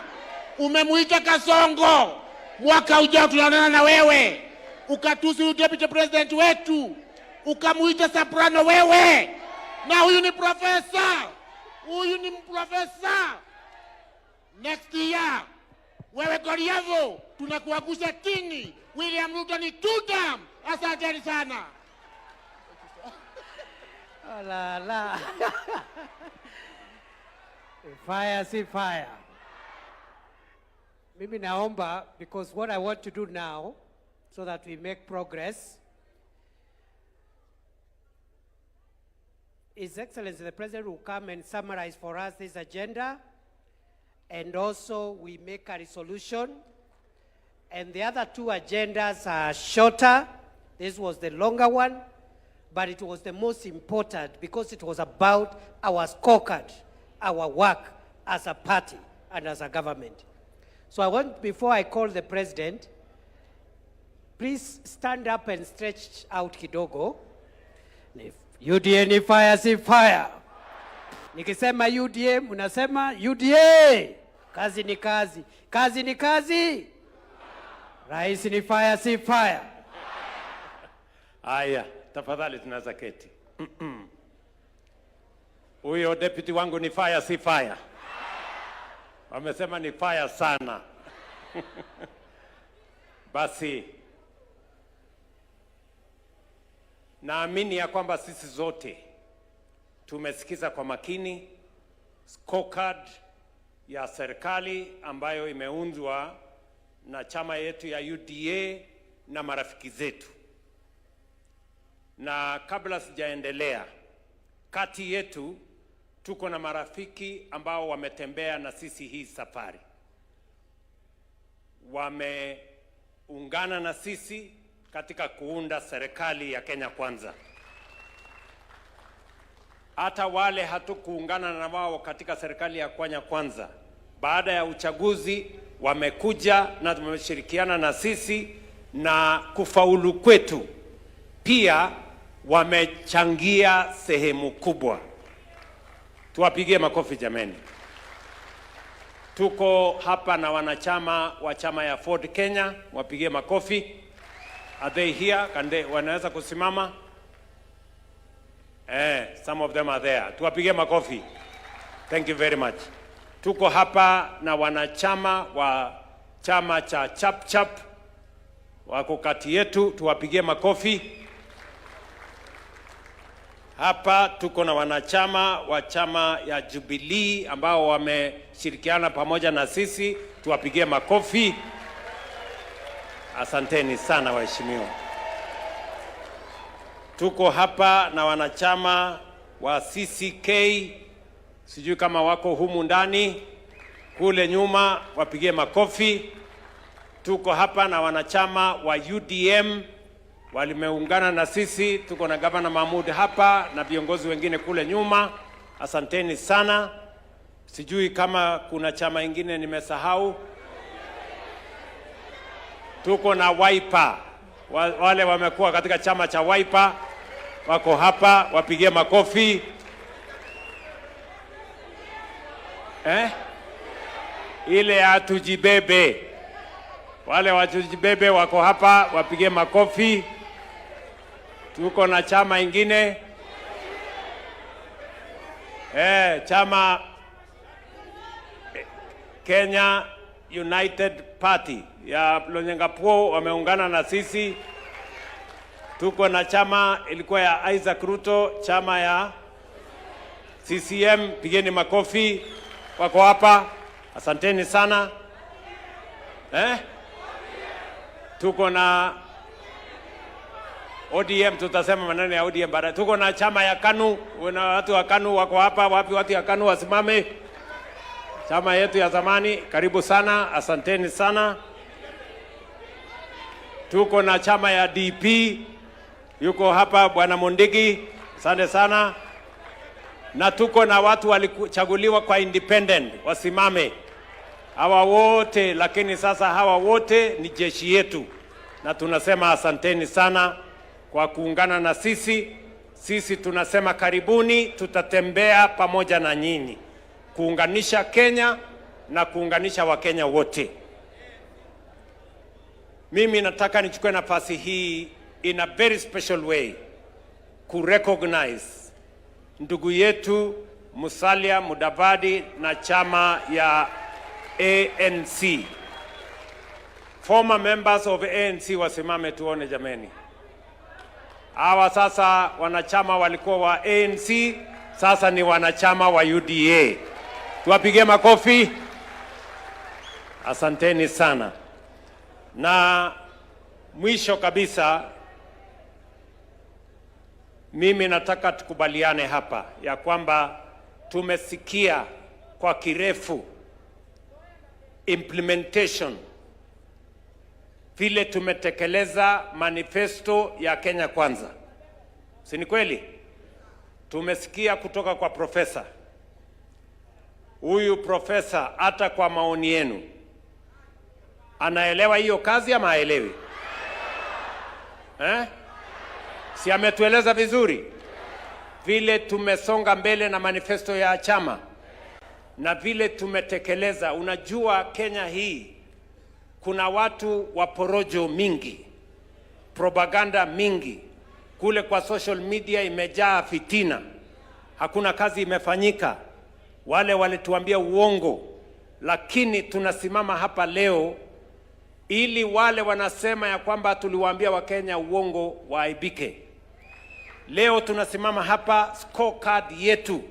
Umemuita Kasongo. Mwaka ujao tunaonana na wewe. Ukatusi deputy president wetu. Ukamuita Soprano wewe. Na huyu ni profesa. Huyu ni profesa. Next year, wewe Goliath, tunakuangusha chini. William Ruto ni 2 term. Asanteni sana. Oh, la, la. Fire, see fire. Mimi naomba, because what I want to do now, so that we make progress, His Excellency the President will come and summarize for us this agenda, and also we make a resolution. And the other 2 agendas are shorter. This was the longer one, but it was the most important because it was about our scorecard, our work as a party and as a government. So I want, before I call the President, please stand up and stretch out kidogo. UDA ni fire, si fire. Nikisema UDA, munasema UDA. Kazi ni kazi. Kazi ni kazi. Rais ni fire, si fire. Aya, tafadhali tunaweza keti. Huyo deputy wangu ni fire, si fire. Wamesema ni fire sana. Basi, naamini ya kwamba sisi zote tumesikiza kwa makini scorecard ya serikali ambayo imeundwa na chama yetu ya UDA na marafiki zetu. Na kabla sijaendelea, kati yetu tuko na marafiki ambao wametembea na sisi hii safari. Wameungana na sisi katika kuunda serikali ya Kenya Kwanza. Hata wale hatukuungana na wao katika serikali ya Kenya Kwanza, baada ya uchaguzi wamekuja na tumeshirikiana na sisi, na kufaulu kwetu pia wamechangia sehemu kubwa. Tuwapigie makofi jameni. Tuko hapa na wanachama wa chama ya Ford Kenya, wapigie makofi. Are they here? Wanaweza kusimama? Some of them are there. Tuwapigie makofi. Thank you very much. Tuko hapa na wanachama wa chama cha Chap Chap wako kati yetu, tuwapigie makofi. Hapa tuko na wanachama wa chama ya Jubilee ambao wameshirikiana pamoja na sisi, tuwapigie makofi. Asanteni sana waheshimiwa. Tuko hapa na wanachama wa CCK, sijui kama wako humu ndani, kule nyuma wapigie makofi. Tuko hapa na wanachama wa UDM walimeungana na sisi, tuko na Gavana Mahmud hapa na viongozi wengine kule nyuma. Asanteni sana. Sijui kama kuna chama ingine nimesahau. Tuko na Wiper, wale wamekuwa katika chama cha Wiper wako hapa, wapigie makofi. Ile ya tujibebe, Wale wajibebe wako hapa, wapige makofi. Tuko na chama ingine. Chama Kenya United Party ya Lonyengapuo wameungana na sisi. Tuko na chama ilikuwa ya Isaac Ruto, chama ya CCM, pigeni makofi. Wako hapa. Asanteni sana. Tuko na ODM, tutasema maneno ya ODM baadaye. Tuko na chama ya KANU, na watu wa KANU wako hapa. Wapi watu ya KANU wasimame? Chama yetu ya zamani, karibu sana, asanteni sana. Tuko na chama ya DP, yuko hapa Bwana Mondigi, asante sana. Na tuko na watu walichaguliwa kwa independent, wasimame. Hawa wote, lakini sasa hawa wote ni jeshi yetu. Na tunasema asanteni sana kwa kuungana na sisi. Sisi tunasema karibuni, tutatembea pamoja na nyinyi kuunganisha Kenya na kuunganisha Wakenya wote. Mimi nataka nichukue nafasi hii in a very special way kurecognize ndugu yetu Musalia Mudavadi na chama ya ANC. Former members of ANC wasimame tuone jameni. Hawa sasa wanachama walikuwa wa ANC, sasa ni wanachama wa UDA. Tuwapige makofi. Asanteni sana. Na mwisho kabisa, mimi nataka tukubaliane hapa ya kwamba tumesikia kwa kirefu implementation vile tumetekeleza manifesto ya Kenya Kwanza. Si ni kweli? Tumesikia kutoka kwa profesa. Huyu profesa hata kwa maoni yenu anaelewa hiyo kazi ama haelewi? Si ametueleza vizuri vile tumesonga mbele na manifesto ya chama na vile tumetekeleza. Unajua Kenya hii kuna watu wa porojo mingi, propaganda mingi, kule kwa social media imejaa fitina, hakuna kazi imefanyika, wale walituambia uongo. Lakini tunasimama hapa leo ili wale wanasema ya kwamba tuliwaambia Wakenya uongo waaibike. Leo tunasimama hapa, scorecard yetu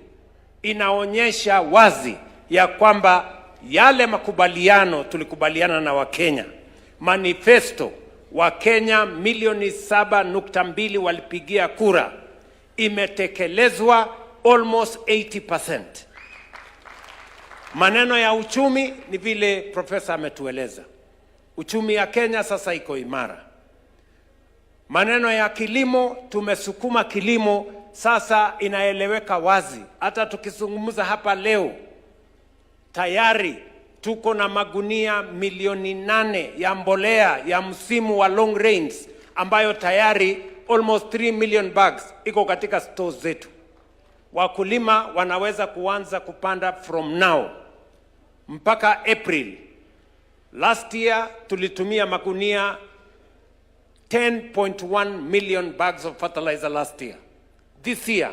inaonyesha wazi ya kwamba yale makubaliano tulikubaliana na Wakenya, manifesto Wakenya milioni 7.2 walipigia kura, imetekelezwa almost 80%. Maneno ya uchumi ni vile profesa ametueleza. Uchumi ya Kenya sasa iko imara. Maneno ya kilimo, tumesukuma kilimo sasa inaeleweka wazi. Hata tukizungumza hapa leo, tayari tuko na magunia milioni 8 ya mbolea ya msimu wa long range ambayo tayari almost 3 million bags iko katika stores zetu. Wakulima wanaweza kuanza kupanda from now mpaka April. Last year tulitumia magunia 10.1 million bags of fertilizer last year. This year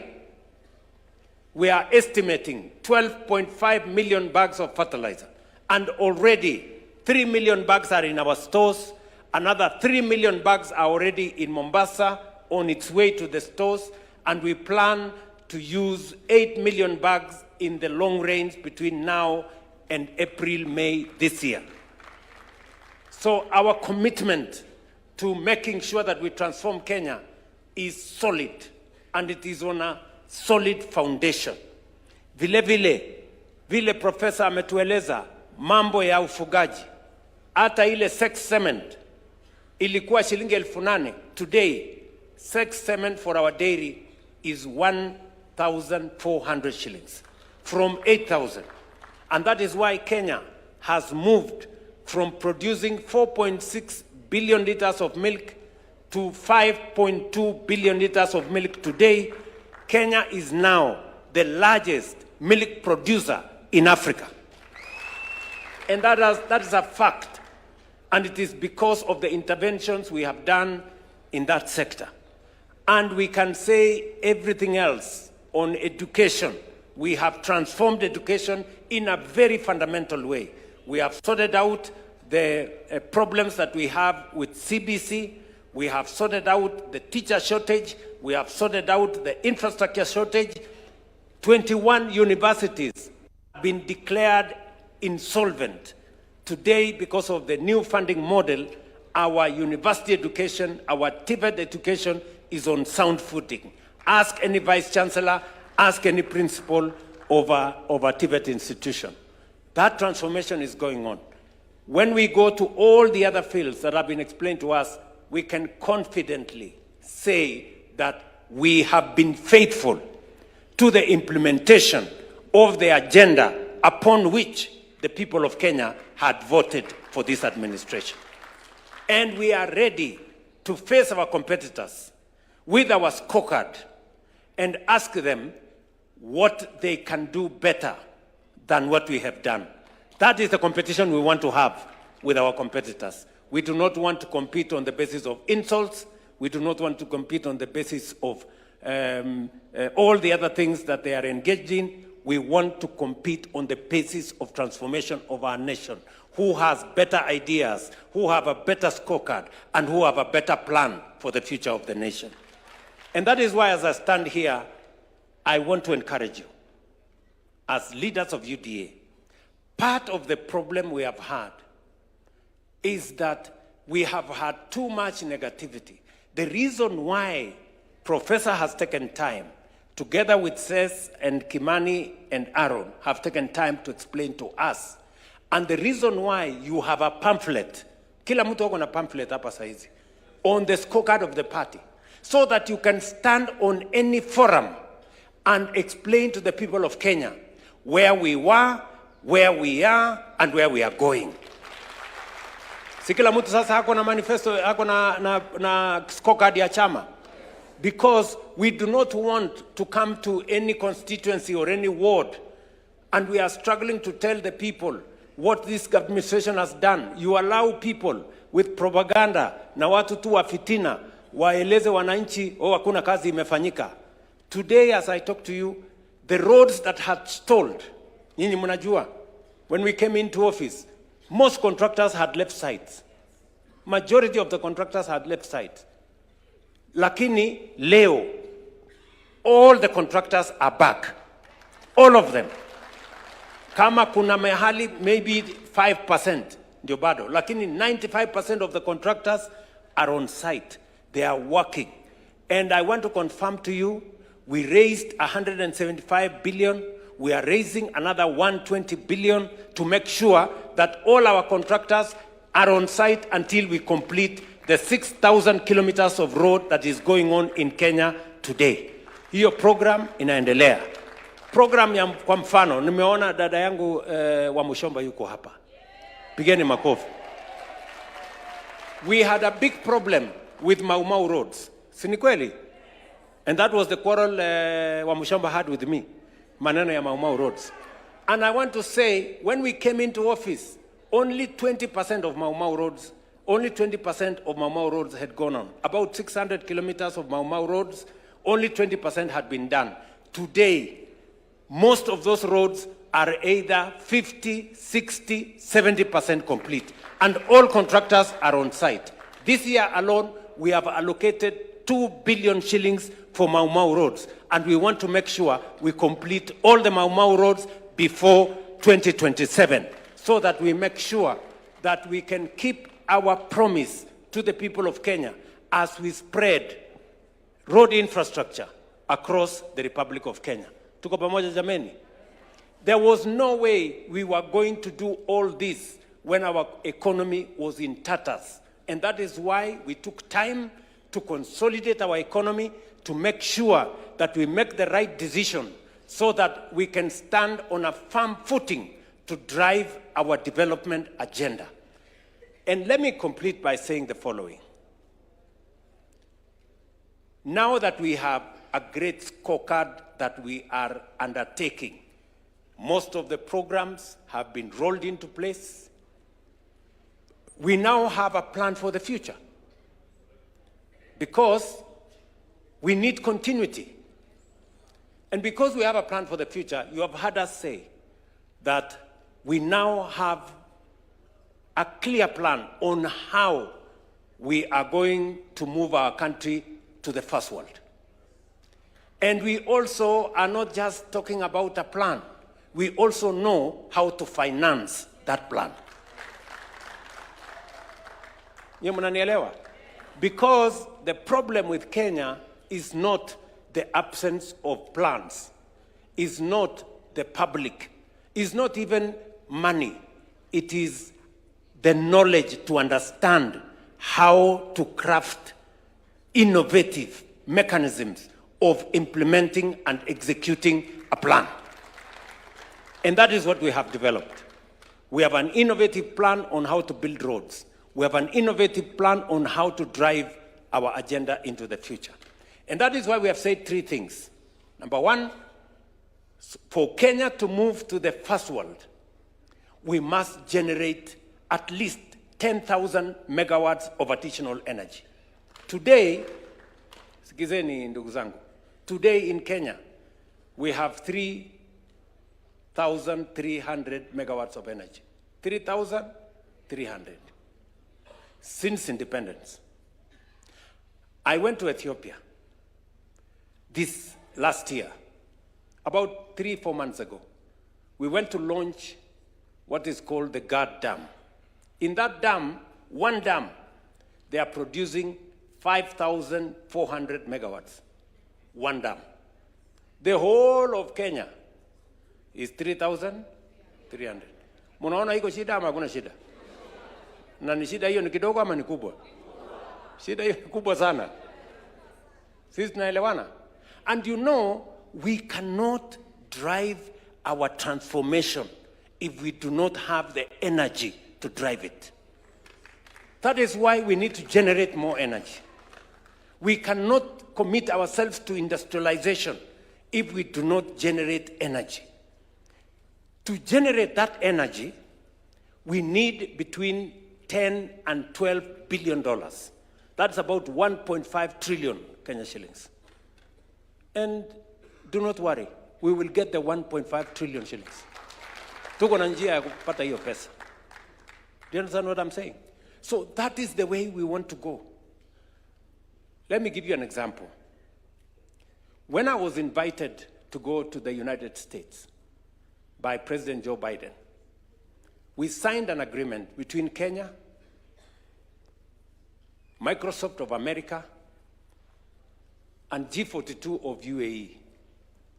we are estimating 12.5 million bags of fertilizer, and already 3 million bags are in our stores. Another 3 million bags are already in Mombasa on its way to the stores, and we plan to use 8 million bags in the long range between now and April, May this year. So our commitment to making sure that we transform Kenya is solid, and it is on a solid foundation. Vile profesa ametueleza mambo ya ufugaji, hata ile sex cement ilikuwa shilingi 8,000. Today sex cement for our dairy is 1,400 shillings from 8,000, and that is why Kenya has moved from producing 4.6 billion liters of milk to 5.2 billion liters of milk today. Kenya is now the largest milk producer in Africa. And that is a fact. And it is because of the interventions we have done in that sector. And we can say everything else on education. We have transformed education in a very fundamental way. We have sorted out the problems that we have with CBC. We have sorted out the teacher shortage. We have sorted out the infrastructure shortage. 21 universities have been declared insolvent. Today, because of the new funding model, our university education, our TVET education is on sound footing. Ask any vice chancellor, ask any principal of a TVET institution. That transformation is going on. When we go to all the other fields that have been explained to us, we can confidently say that we have been faithful to the implementation of the agenda upon which the people of Kenya had voted for this administration. And we are ready to face our competitors with our scorecard and ask them what they can do better than what we have done. That is the competition we want to have with our competitors. We do not want to compete on the basis of insults. We do not want to compete on the basis of all the other things that they are engaged in. We want to compete on the basis of transformation of our nation. Who has better ideas, who have a better scorecard, and who have a better plan for the future of the nation. And that is why, as I stand here, I want to encourage you, as leaders of UDA, part of the problem we have had is that we have had too much negativity. The reason why Professor has taken time, together with Seth and Kimani and Aaron, have taken time to explain to us. And the reason why you have a pamphlet, kila mtu wako na pamphlet hapa saizi, on the scorecard of the party, so that you can stand on any forum and explain to the people of Kenya where we were, where we are, and where we are going. Si kila mtu sasa hako na manifesto, hako na scorecard ya chama. Because we do not want to come to any constituency or any ward and we are struggling to tell the people what this administration has done. You allow people with propaganda na watu tu wa fitina waeleze wananchi hakuna kazi imefanyika. Today, as I talk to you, the roads that had stalled, nyinyi mnajua, when we came into office, most contractors had left sites. Majority of the contractors had left sites. Lakini leo, all the contractors are back. All of them. Kama kuna mahali, maybe 5% ndio bado. Lakini 95% of the contractors are on site. They are working. And I want to confirm to you, we raised 175 billion. We are raising another 120 billion to make sure that all our contractors are on site until we complete the 6,000 kilometers of road that is going on in Kenya today. Hiyo program inaendelea. Program ya kwa mfano, nimeona dada yangu wa Mushomba yuko hapa. Pigeni makofi. We had a big problem with Mau Mau roads. Si ni kweli? And that was the quarrel wa Mushomba had with me. Maneno ya Mau Mau roads. And I want to say, when we came into office, only 20% of Mau Mau roads, only 20% of Mau Mau roads had gone on. About 600 kilometers of Mau Mau roads, only 20% had been done. Today, most of those roads are either 50, 60, 70% complete. And all contractors are on site. This year alone, we have allocated 2 billion shillings for Mau Mau roads. And we want to make sure we complete all the Mau Mau roads before 2027, so that we make sure that we can keep our promise to the people of Kenya as we spread road infrastructure across the Republic of Kenya. Tuko pamoja jameni? There was no way we were going to do all this when our economy was in tatters. And that is why we took time to consolidate our economy, to make sure that we make the right decision so that we can stand on a firm footing to drive our development agenda. And let me complete by saying the following. Now that we have a great scorecard that we are undertaking, most of the programs have been rolled into place. we now have a plan for the future, because we need continuity. And because we have a plan for the future, you have heard us say that we now have a clear plan on how we are going to move our country to the first world. And we also are not just talking about a plan. We also know how to finance that plan. You mnanielewa? Because the problem with Kenya is not the absence of plans, is not the public, is not even money. It is the knowledge to understand how to craft innovative mechanisms of implementing and executing a plan. And that is what we have developed. We have an innovative plan on how to build roads. We have an innovative plan on how to drive our agenda into the future. And that is why we have said three things. Number one, for Kenya to move to the first world, we must generate at least 10,000 megawatts of additional energy. Today, sikizeni ndugu zangu, today in Kenya, we have 3,300 megawatts of energy. 3,300 since independence. I went to Ethiopia this last year, about 3-4 months ago. We went to launch what is called the Gad Dam. In that dam, one dam, they are producing 5,400 megawatts. One dam. The whole of Kenya is 3,300. Munaona iko shida ama hakuna shida? Na ni shida hiyo ni kidogo ama ni kubwa? Shida hiyo ni kubwa sana. Sisi tunaelewana? And you know, we cannot drive our transformation if we do not have the energy to drive it. That is why we need to generate more energy. We cannot commit ourselves to industrialization if we do not generate energy. To generate that energy, we need between 10 and 12 billion dollars. That's about 1.5 trillion Kenya shillings. And do not worry, we will get the 1.5 trillion shillings. Tuko na njia ya kupata hiyo pesa. Do you understand what I'm saying? So that is the way we want to go. Let me give you an example. When I was invited to go to the United States by President Joe Biden, we signed an agreement between Kenya, Microsoft of America, and G42 of UAE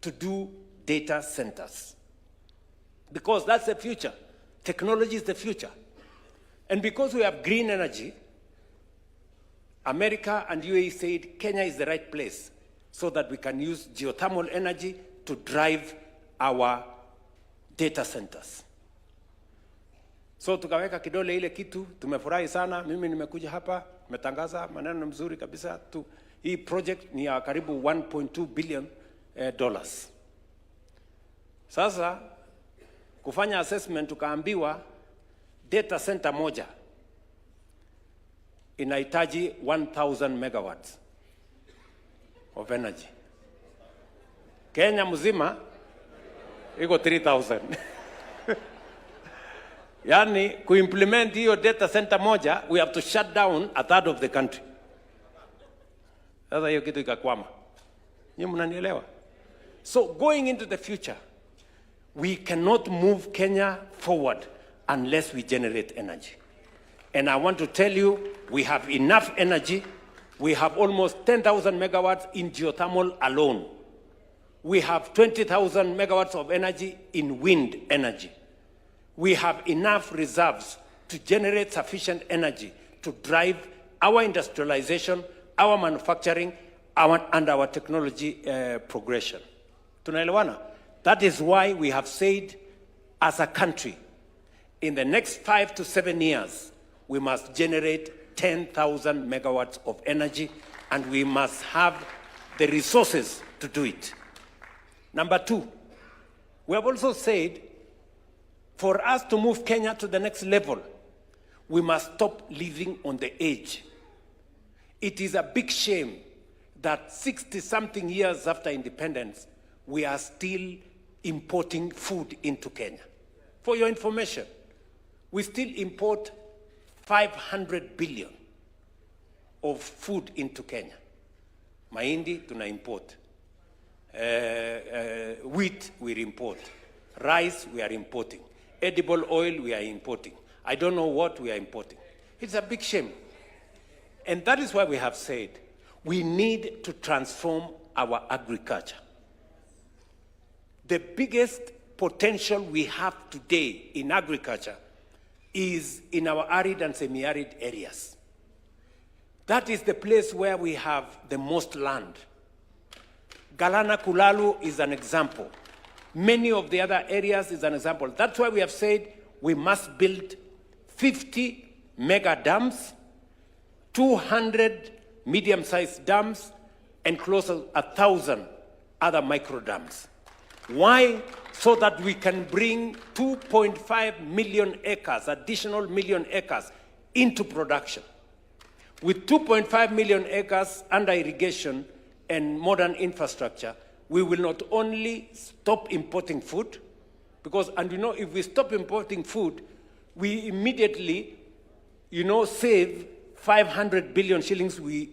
to do data centers. Because that's the future. Technology is the future. And because we have green energy, America and UAE said Kenya is the right place so that we can use geothermal energy to drive our data centers. So tukaweka kidole ile kitu, tumefurahi sana. Mimi nimekuja hapa, nimetangaza maneno mzuri kabisa tu. Hii project ni ya karibu 1.2 billion dollars. Sasa kufanya assessment tukaambiwa data center moja inahitaji 1,000 megawatts of energy. Kenya mzima iko 3,000. Yani kuimplement hiyo data center moja, we have to shut down a third of the country. Sasa hiyo kitu ikakwama. Nyinyi mnanielewa? So going into the future, we cannot move Kenya forward unless we generate energy. And I want to tell you, we have enough energy. We have almost 10,000 megawatts in geothermal alone. We have 20,000 megawatts of energy in wind energy. We have enough reserves to generate sufficient energy to drive our industrialization, our manufacturing, and our technology progression. Tunaelewana? That is why we have said, as a country, in the next 5 to 7 years, we must generate 10,000 megawatts of energy, and we must have the resources to do it. Number two, we have also said, for us to move Kenya to the next level, We must stop living on the edge. It is a big shame that 60-something years after independence, we are still importing food into Kenya. For your information, we still import 500 billion of food into Kenya. Mahindi, tuna import. Wheat, we import. Rice, we are importing. Edible oil, we are importing. I don't know what we are importing. It's a big shame. And that is why we have said we need to transform our agriculture. The biggest potential we have today in agriculture is in our arid and semi-arid areas. That is the place where we have the most land. Galana Kulalu is an example. Many of the other areas is an example. That's why we have said we must build 50 mega dams, 200 medium-sized dams, and close to 1,000 other micro dams. Why? So that we can bring 2.5 million acres, additional million acres, into production. With 2.5 million acres under irrigation and modern infrastructure, we will not only stop importing food, because, and you know, if we stop importing food, we immediately, save 500 billion shillings we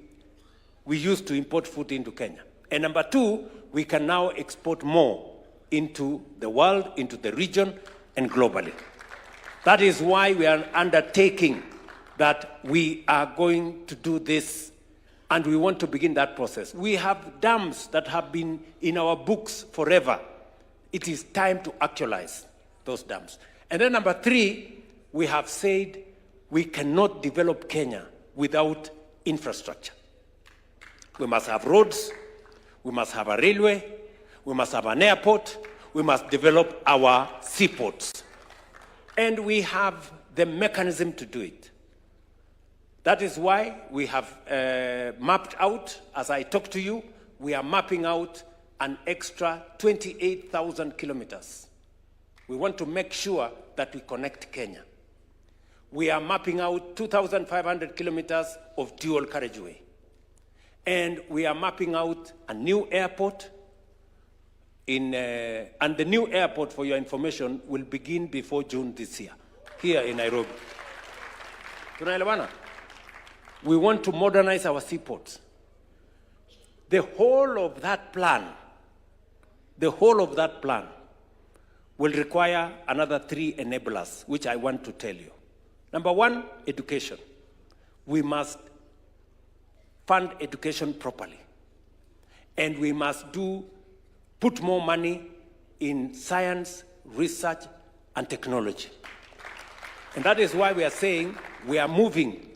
used to import food into Kenya. And number two, we can now export more into the world, into the region, and globally. That is why we are undertaking that we are going to do this, and we want to begin that process. We have dams that have been in our books forever. It is time to actualize those dams. And then number three, we have said we cannot develop Kenya without infrastructure. We must have roads, we must have a railway, we must have an airport, we must develop our seaports. And we have the mechanism to do it. That is why we have mapped out, as I talk to you, we are mapping out an extra 28,000 kilometers. We want to make sure that we connect Kenya. We are mapping out 2,500 kilometers of dual carriageway. And we are mapping out a new airport and the new airport, for your information, will begin before June this year, here in Nairobi. Tunaelewana? We want to modernize our seaports. The whole of that plan will require another 3 enablers, which I want to tell you. Number one, education. We must fund education properly. And we must put more money in science, research, and technology. And that is why we are saying we are moving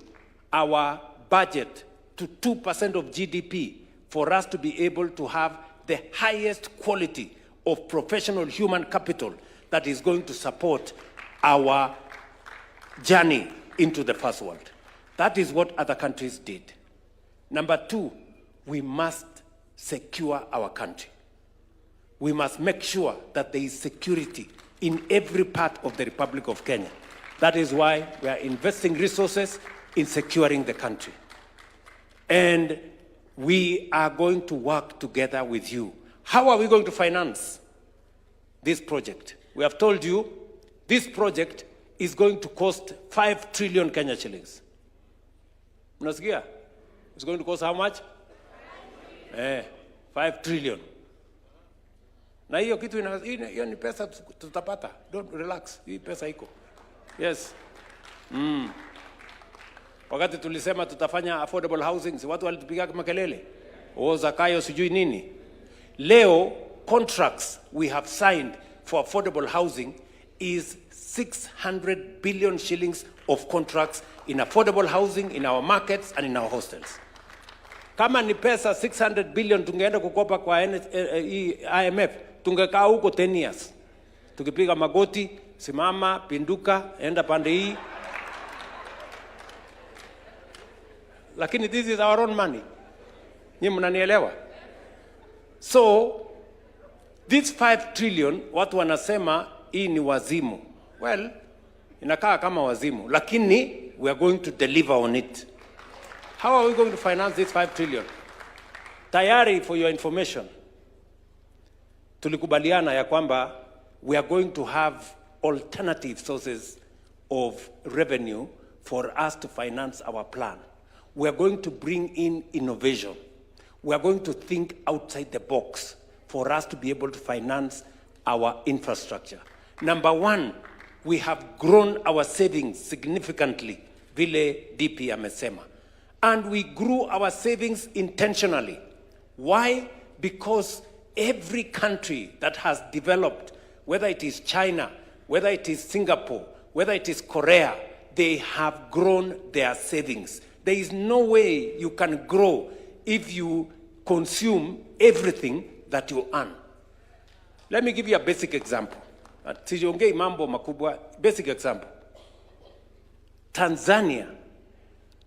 our budget to 2% of GDP for us to be able to have the highest quality of professional human capital that is going to support our journey into the first world. That is what other countries did. Number two, we must secure our country. We must make sure that there is security in every part of the Republic of Kenya. That is why we are investing resources in securing the country. And we are going to work together with you. How are we going to finance this project? We have told you this project is going to cost 5 trillion Kenya shillings. Mnasikia? It's going to cost how much? 5 trillion. Na hiyo kitu hiyo ni pesa tutapata. Don't relax. Hii pesa iko. Yes. Wakati tulisema tutafanya affordable housing, watu walitupiga makelele. Zakayo sijui nini. Leo contracts we have signed for affordable housing is 600 billion shillings of contracts in affordable housing in our markets and in our hostels. Kama ni pesa 600 billion tungeenda kukopa kwa IMF, tungekaa huko 10 years. Tukipiga magoti, simama, pinduka, enda pande hii. Lakini this is our own money. Nyinyi mnanielewa? So, this 5 trillion, watu wanasema hii ni wazimu. Well, inakaa kama wazimu. Lakini we are going to deliver on it. How are we going to finance this 5 trillion? Tayari, for your information, tulikubaliana ya kwamba we are going to have alternative sources of revenue for us to finance our plan. We are going to bring in innovation. We are going to think outside the box for us to be able to finance our infrastructure. Number one, we have grown our savings significantly, vile DP amesema. And we grew our savings intentionally. Why? Because every country that has developed, whether it is China, whether it is Singapore, whether it is Korea, they have grown their savings. There is no way you can grow if you consume everything that you earn. Let me give you a basic example. Sijiongei mambo makubwa. Basic example. Tanzania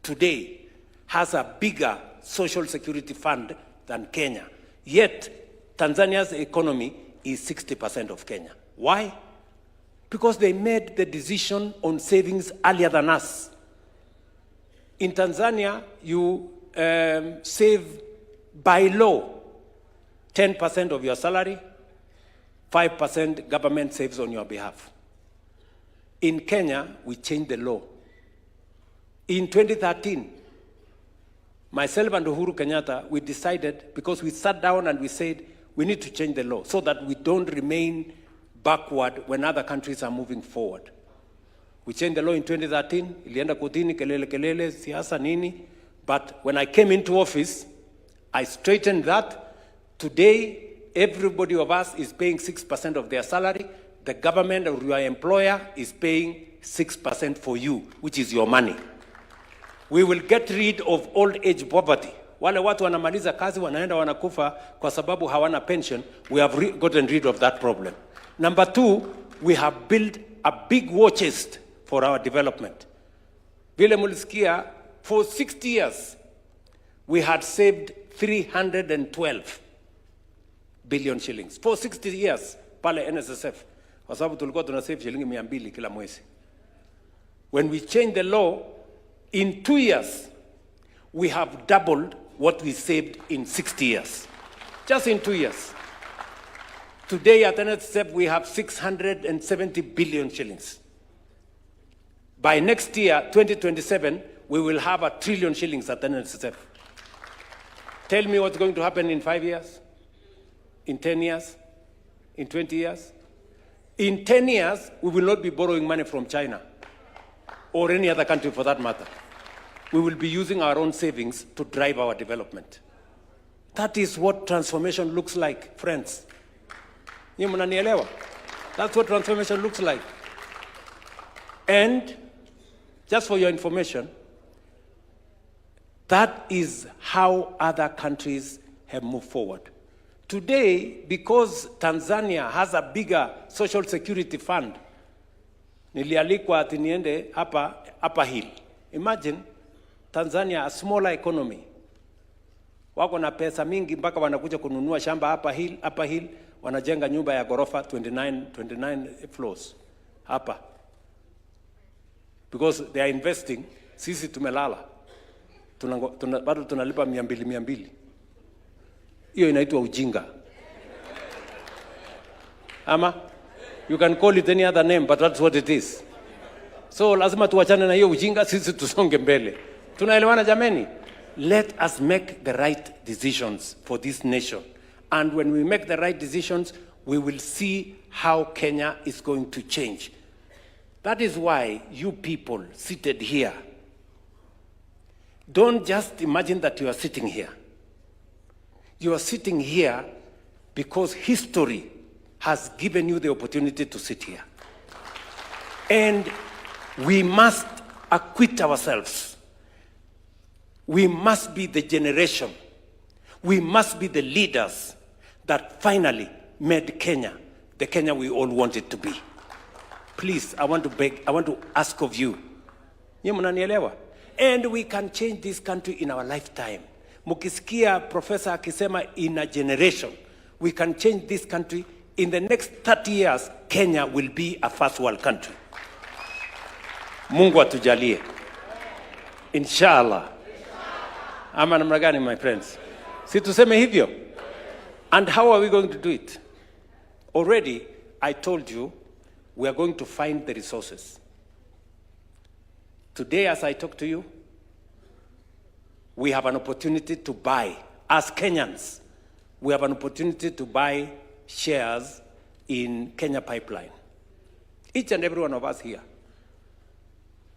today has a bigger social security fund than Kenya. Yet, Tanzania's economy is 60% of Kenya. Why? Because they made the decision on savings earlier than us. In Tanzania, you save by law 10% of your salary, 5% government saves on your behalf. In Kenya, we changed the law. In 2013, myself and Uhuru Kenyatta, we decided, because we sat down and we said, we need to change the law so that we don't remain backward when other countries are moving forward. We changed the law in 2013, ilienda kotini, kelele, siasa nini. But when I came into office, I straightened that. Today, everybody of us is paying 6% of their salary. The government or your employer is paying 6% for you, which is your money. We will get rid of old age poverty. Wale watu wanamaliza kazi wanaenda wanakufa kwa sababu hawana pension. We have gotten rid of that problem. Number two, we have built a big war chest for our development. Vile mulisikia, for 60 years, we had saved 312 billion shillings. For 60 years, pale NSSF. Kwa sababu tulikuwa tunasave shilingi 200 kila mwezi. When we changed the law, in 2 years, we have doubled what we saved in 60 years. Just in 2 years. Today at NSSF, we have 670 billion shillings. By next year, 2027, we will have 1 trillion shillings at NSSF. Tell me what's going to happen in 5 years, in 10 years, in 20 years. In 10 years, we will not be borrowing money from China or any other country for that matter. We will be using our own savings to drive our development. That is what transformation looks like, friends. That's what transformation looks like. And just for your information, that is how other countries have moved forward. Today, because Tanzania has a bigger social security fund, nilialikwa ati niende hapa hill. Imagine Tanzania, a smaller economy. Wako na pesa mingi mpaka wanakuja kununua shamba hapa hill, wanajenga nyumba ya gorofa 29 floors hapa. Because they are investing, sisi tumelala. Bado tunalipa 200. Hiyo inaitwa ujinga. Ama you can call it any other name, but that's what it is. So lazima tuachane na hiyo ujinga, sisi tusonge mbele. Tunaelewana jameni? Let us make the right decisions for this nation. And when we make the right decisions, we will see how Kenya is going to change. That is why you people seated here, don't just imagine that you are sitting here. You are sitting here because history has given you the opportunity to sit here. And we must acquit ourselves. We must be the generation. We must be the leaders that finally made Kenya the Kenya we all want it to be. Please, I want to ask of you. And we can change this country in our lifetime. Mukisikia Professor akisema in a generation, we can change this country. In the next 30 years, Kenya will be a first world country. Mungu atujalie. Inshallah. Ama namna gani, my friends? Si tuseme hivyo? And how are we going to do it? Already, I told you, we are going to find the resources. Today, as I talk to you, we have an opportunity to buy, as Kenyans, we have an opportunity to buy shares in Kenya Pipeline. Each and every one of us here,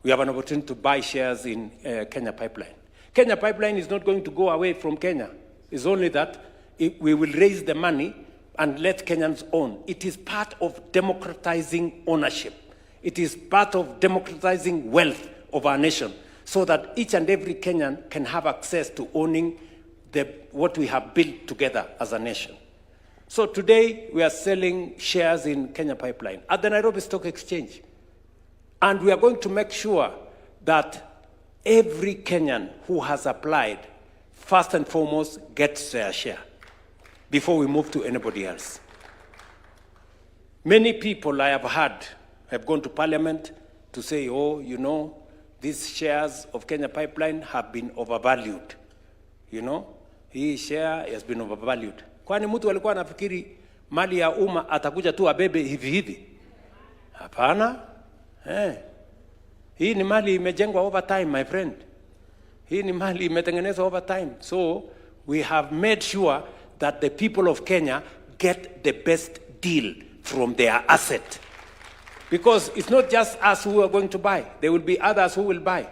we have an opportunity to buy shares in Kenya Pipeline. Kenya Pipeline is not going to go away from Kenya. It's only that we will raise the money and let Kenyans own. It is part of democratizing ownership. It is part of democratizing wealth of our nation, so that each and every Kenyan can have access to owning what we have built together as a nation. So today, we are selling shares in Kenya Pipeline at the Nairobi Stock Exchange. And we are going to make sure that every Kenyan who has applied, first and foremost, gets their share before we move to anybody else. Many people I have heard have gone to Parliament to say, oh, you know, these shares of Kenya Pipeline have been overvalued. You know, hii share has been overvalued. Kwani mtu alikuwa anafikiri mali ya umma atakuja tu abebe hivi hivi? Hapana. Hii ni mali imejengwa over time, my friend. Hii ni mali imetengenezwa over time. So we have made sure that the people of Kenya get the best deal from their asset. Because it's not just us who are going to buy. There will be others who will buy.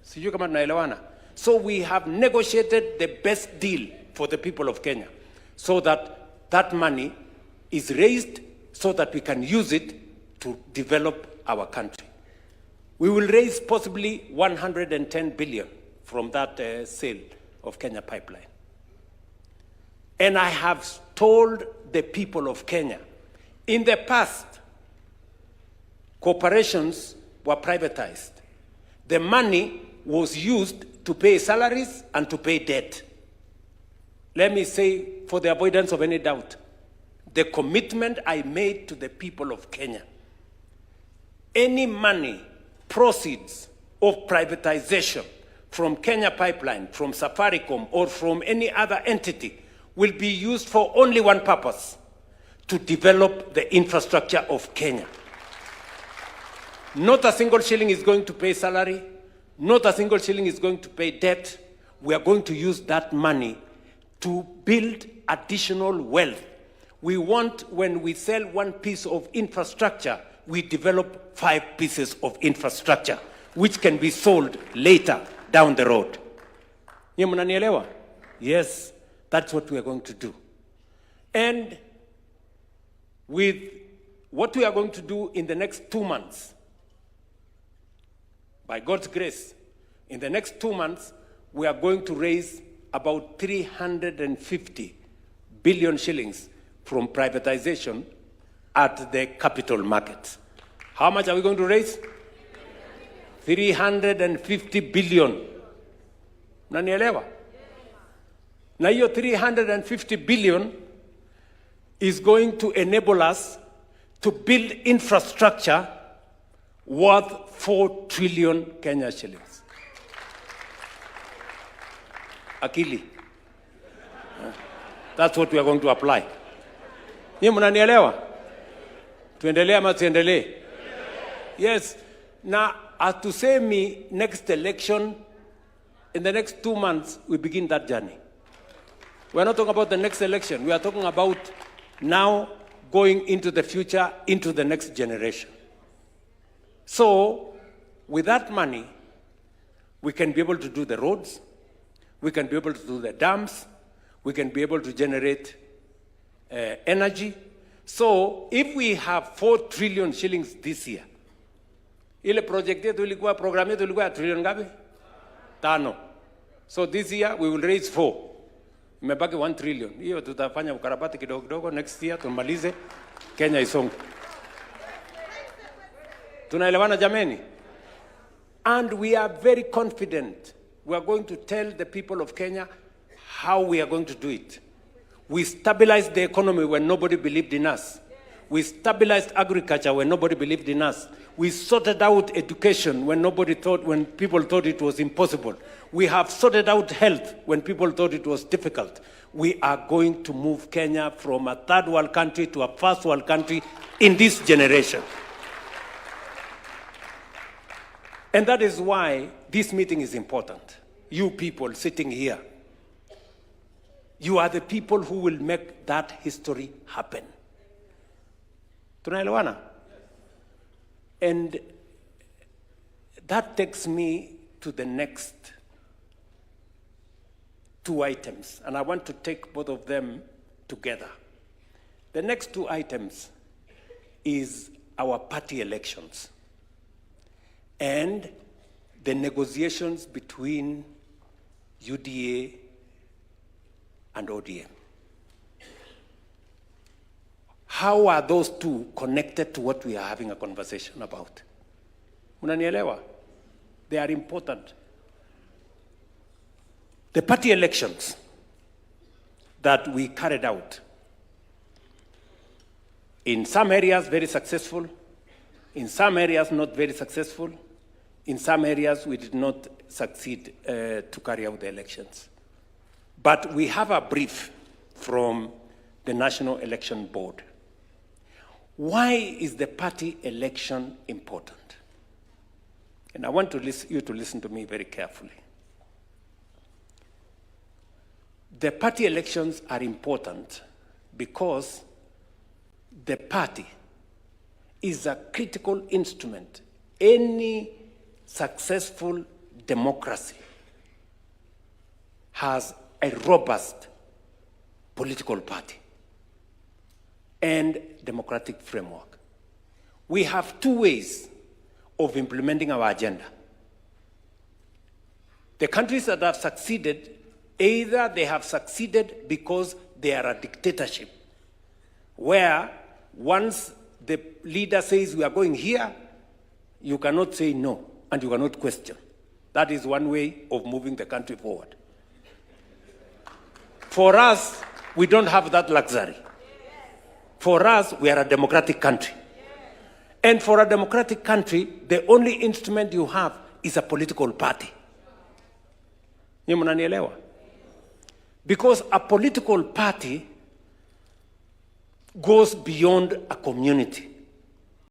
Sijui kama tunaelewana. So we have negotiated the best deal for the people of Kenya, so that that money is raised so that we can use it to develop our country. We will raise possibly 110 billion from that sale of Kenya Pipeline. And I have told the people of Kenya, in the past, corporations were privatized. The money was used to pay salaries and to pay debt. Let me say, for the avoidance of any doubt, the commitment I made to the people of Kenya, any money, proceeds of privatization from Kenya Pipeline, from Safaricom, or from any other entity will be used for only one purpose: to develop the infrastructure of Kenya. Not a single shilling is going to pay salary. Not a single shilling is going to pay debt. We are going to use that money to build additional wealth. We want, when we sell one piece of infrastructure, we develop 5 pieces of infrastructure, which can be sold later down the road. Nye mnanielewa? Yes, that's what we are going to do. And with what we are going to do in the next 2 months, by God's grace, in the next 2 months, we are going to raise about 350 billion shillings from privatization at the capital market. How much are we going to raise? 350 billion. Nanielewa? Na hiyo 350 billion is going to enable us to build infrastructure worth 4 trillion Kenya shillings. Akili. That's what we are going to apply. Ni mnanielewa? Tuendelee ama tuendelee? Yes. Now, atusemi next election, in the next 2 months, we begin that journey. We are not talking about the next election. We are talking about now going into the future, into the next generation. So, with that money, we can be able to do the roads, we can be able to do the dams, we can be able to generate energy. So, if we have 4 trillion shillings this year, ile project yetu ilikuwa, program yetu ilikuwa trillion ngapi? 5. So this year we will raise 4. Imebaki 1 trillion. Hiyo tutafanya ukarabati kidogo kidogo, next year tumalize, Kenya isonge. Tunaelewana jameni? And we are very confident. We are going to tell the people of Kenya how we are going to do it. We stabilized the economy when nobody believed in us. We stabilized agriculture when nobody believed in us. We sorted out education when people thought it was impossible. We have sorted out health when people thought it was difficult. We are going to move Kenya from a third world country to a first world country in this generation. And that is why this meeting is important. You people sitting here, you are the people who will make that history happen. Tunaelewana? And that takes me to the next two items, and I want to take both of them together. The next two items is our party elections and the negotiations between UDA and ODM. How are those two connected to what we are having a conversation about? Unanielewa? They are important. The party elections that we carried out, in some areas very successful, in some areas not very successful, in some areas we did not succeed to carry out the elections. But we have a brief from the National Election Board. Why is the party election important? And I want you to listen to me very carefully. The party elections are important because the party is a critical instrument. Any successful democracy has a robust political party and democratic framework. We have two ways of implementing our agenda. The countries that have succeeded, either they have succeeded because they are a dictatorship, where once the leader says we are going here, you cannot say no, and you cannot question. That is one way of moving the country forward. For us, we don't have that luxury. For us, we are a democratic country. And for a democratic country, the only instrument you have is a political party. Nyinyi mnanielewa? Because a political party goes beyond a community.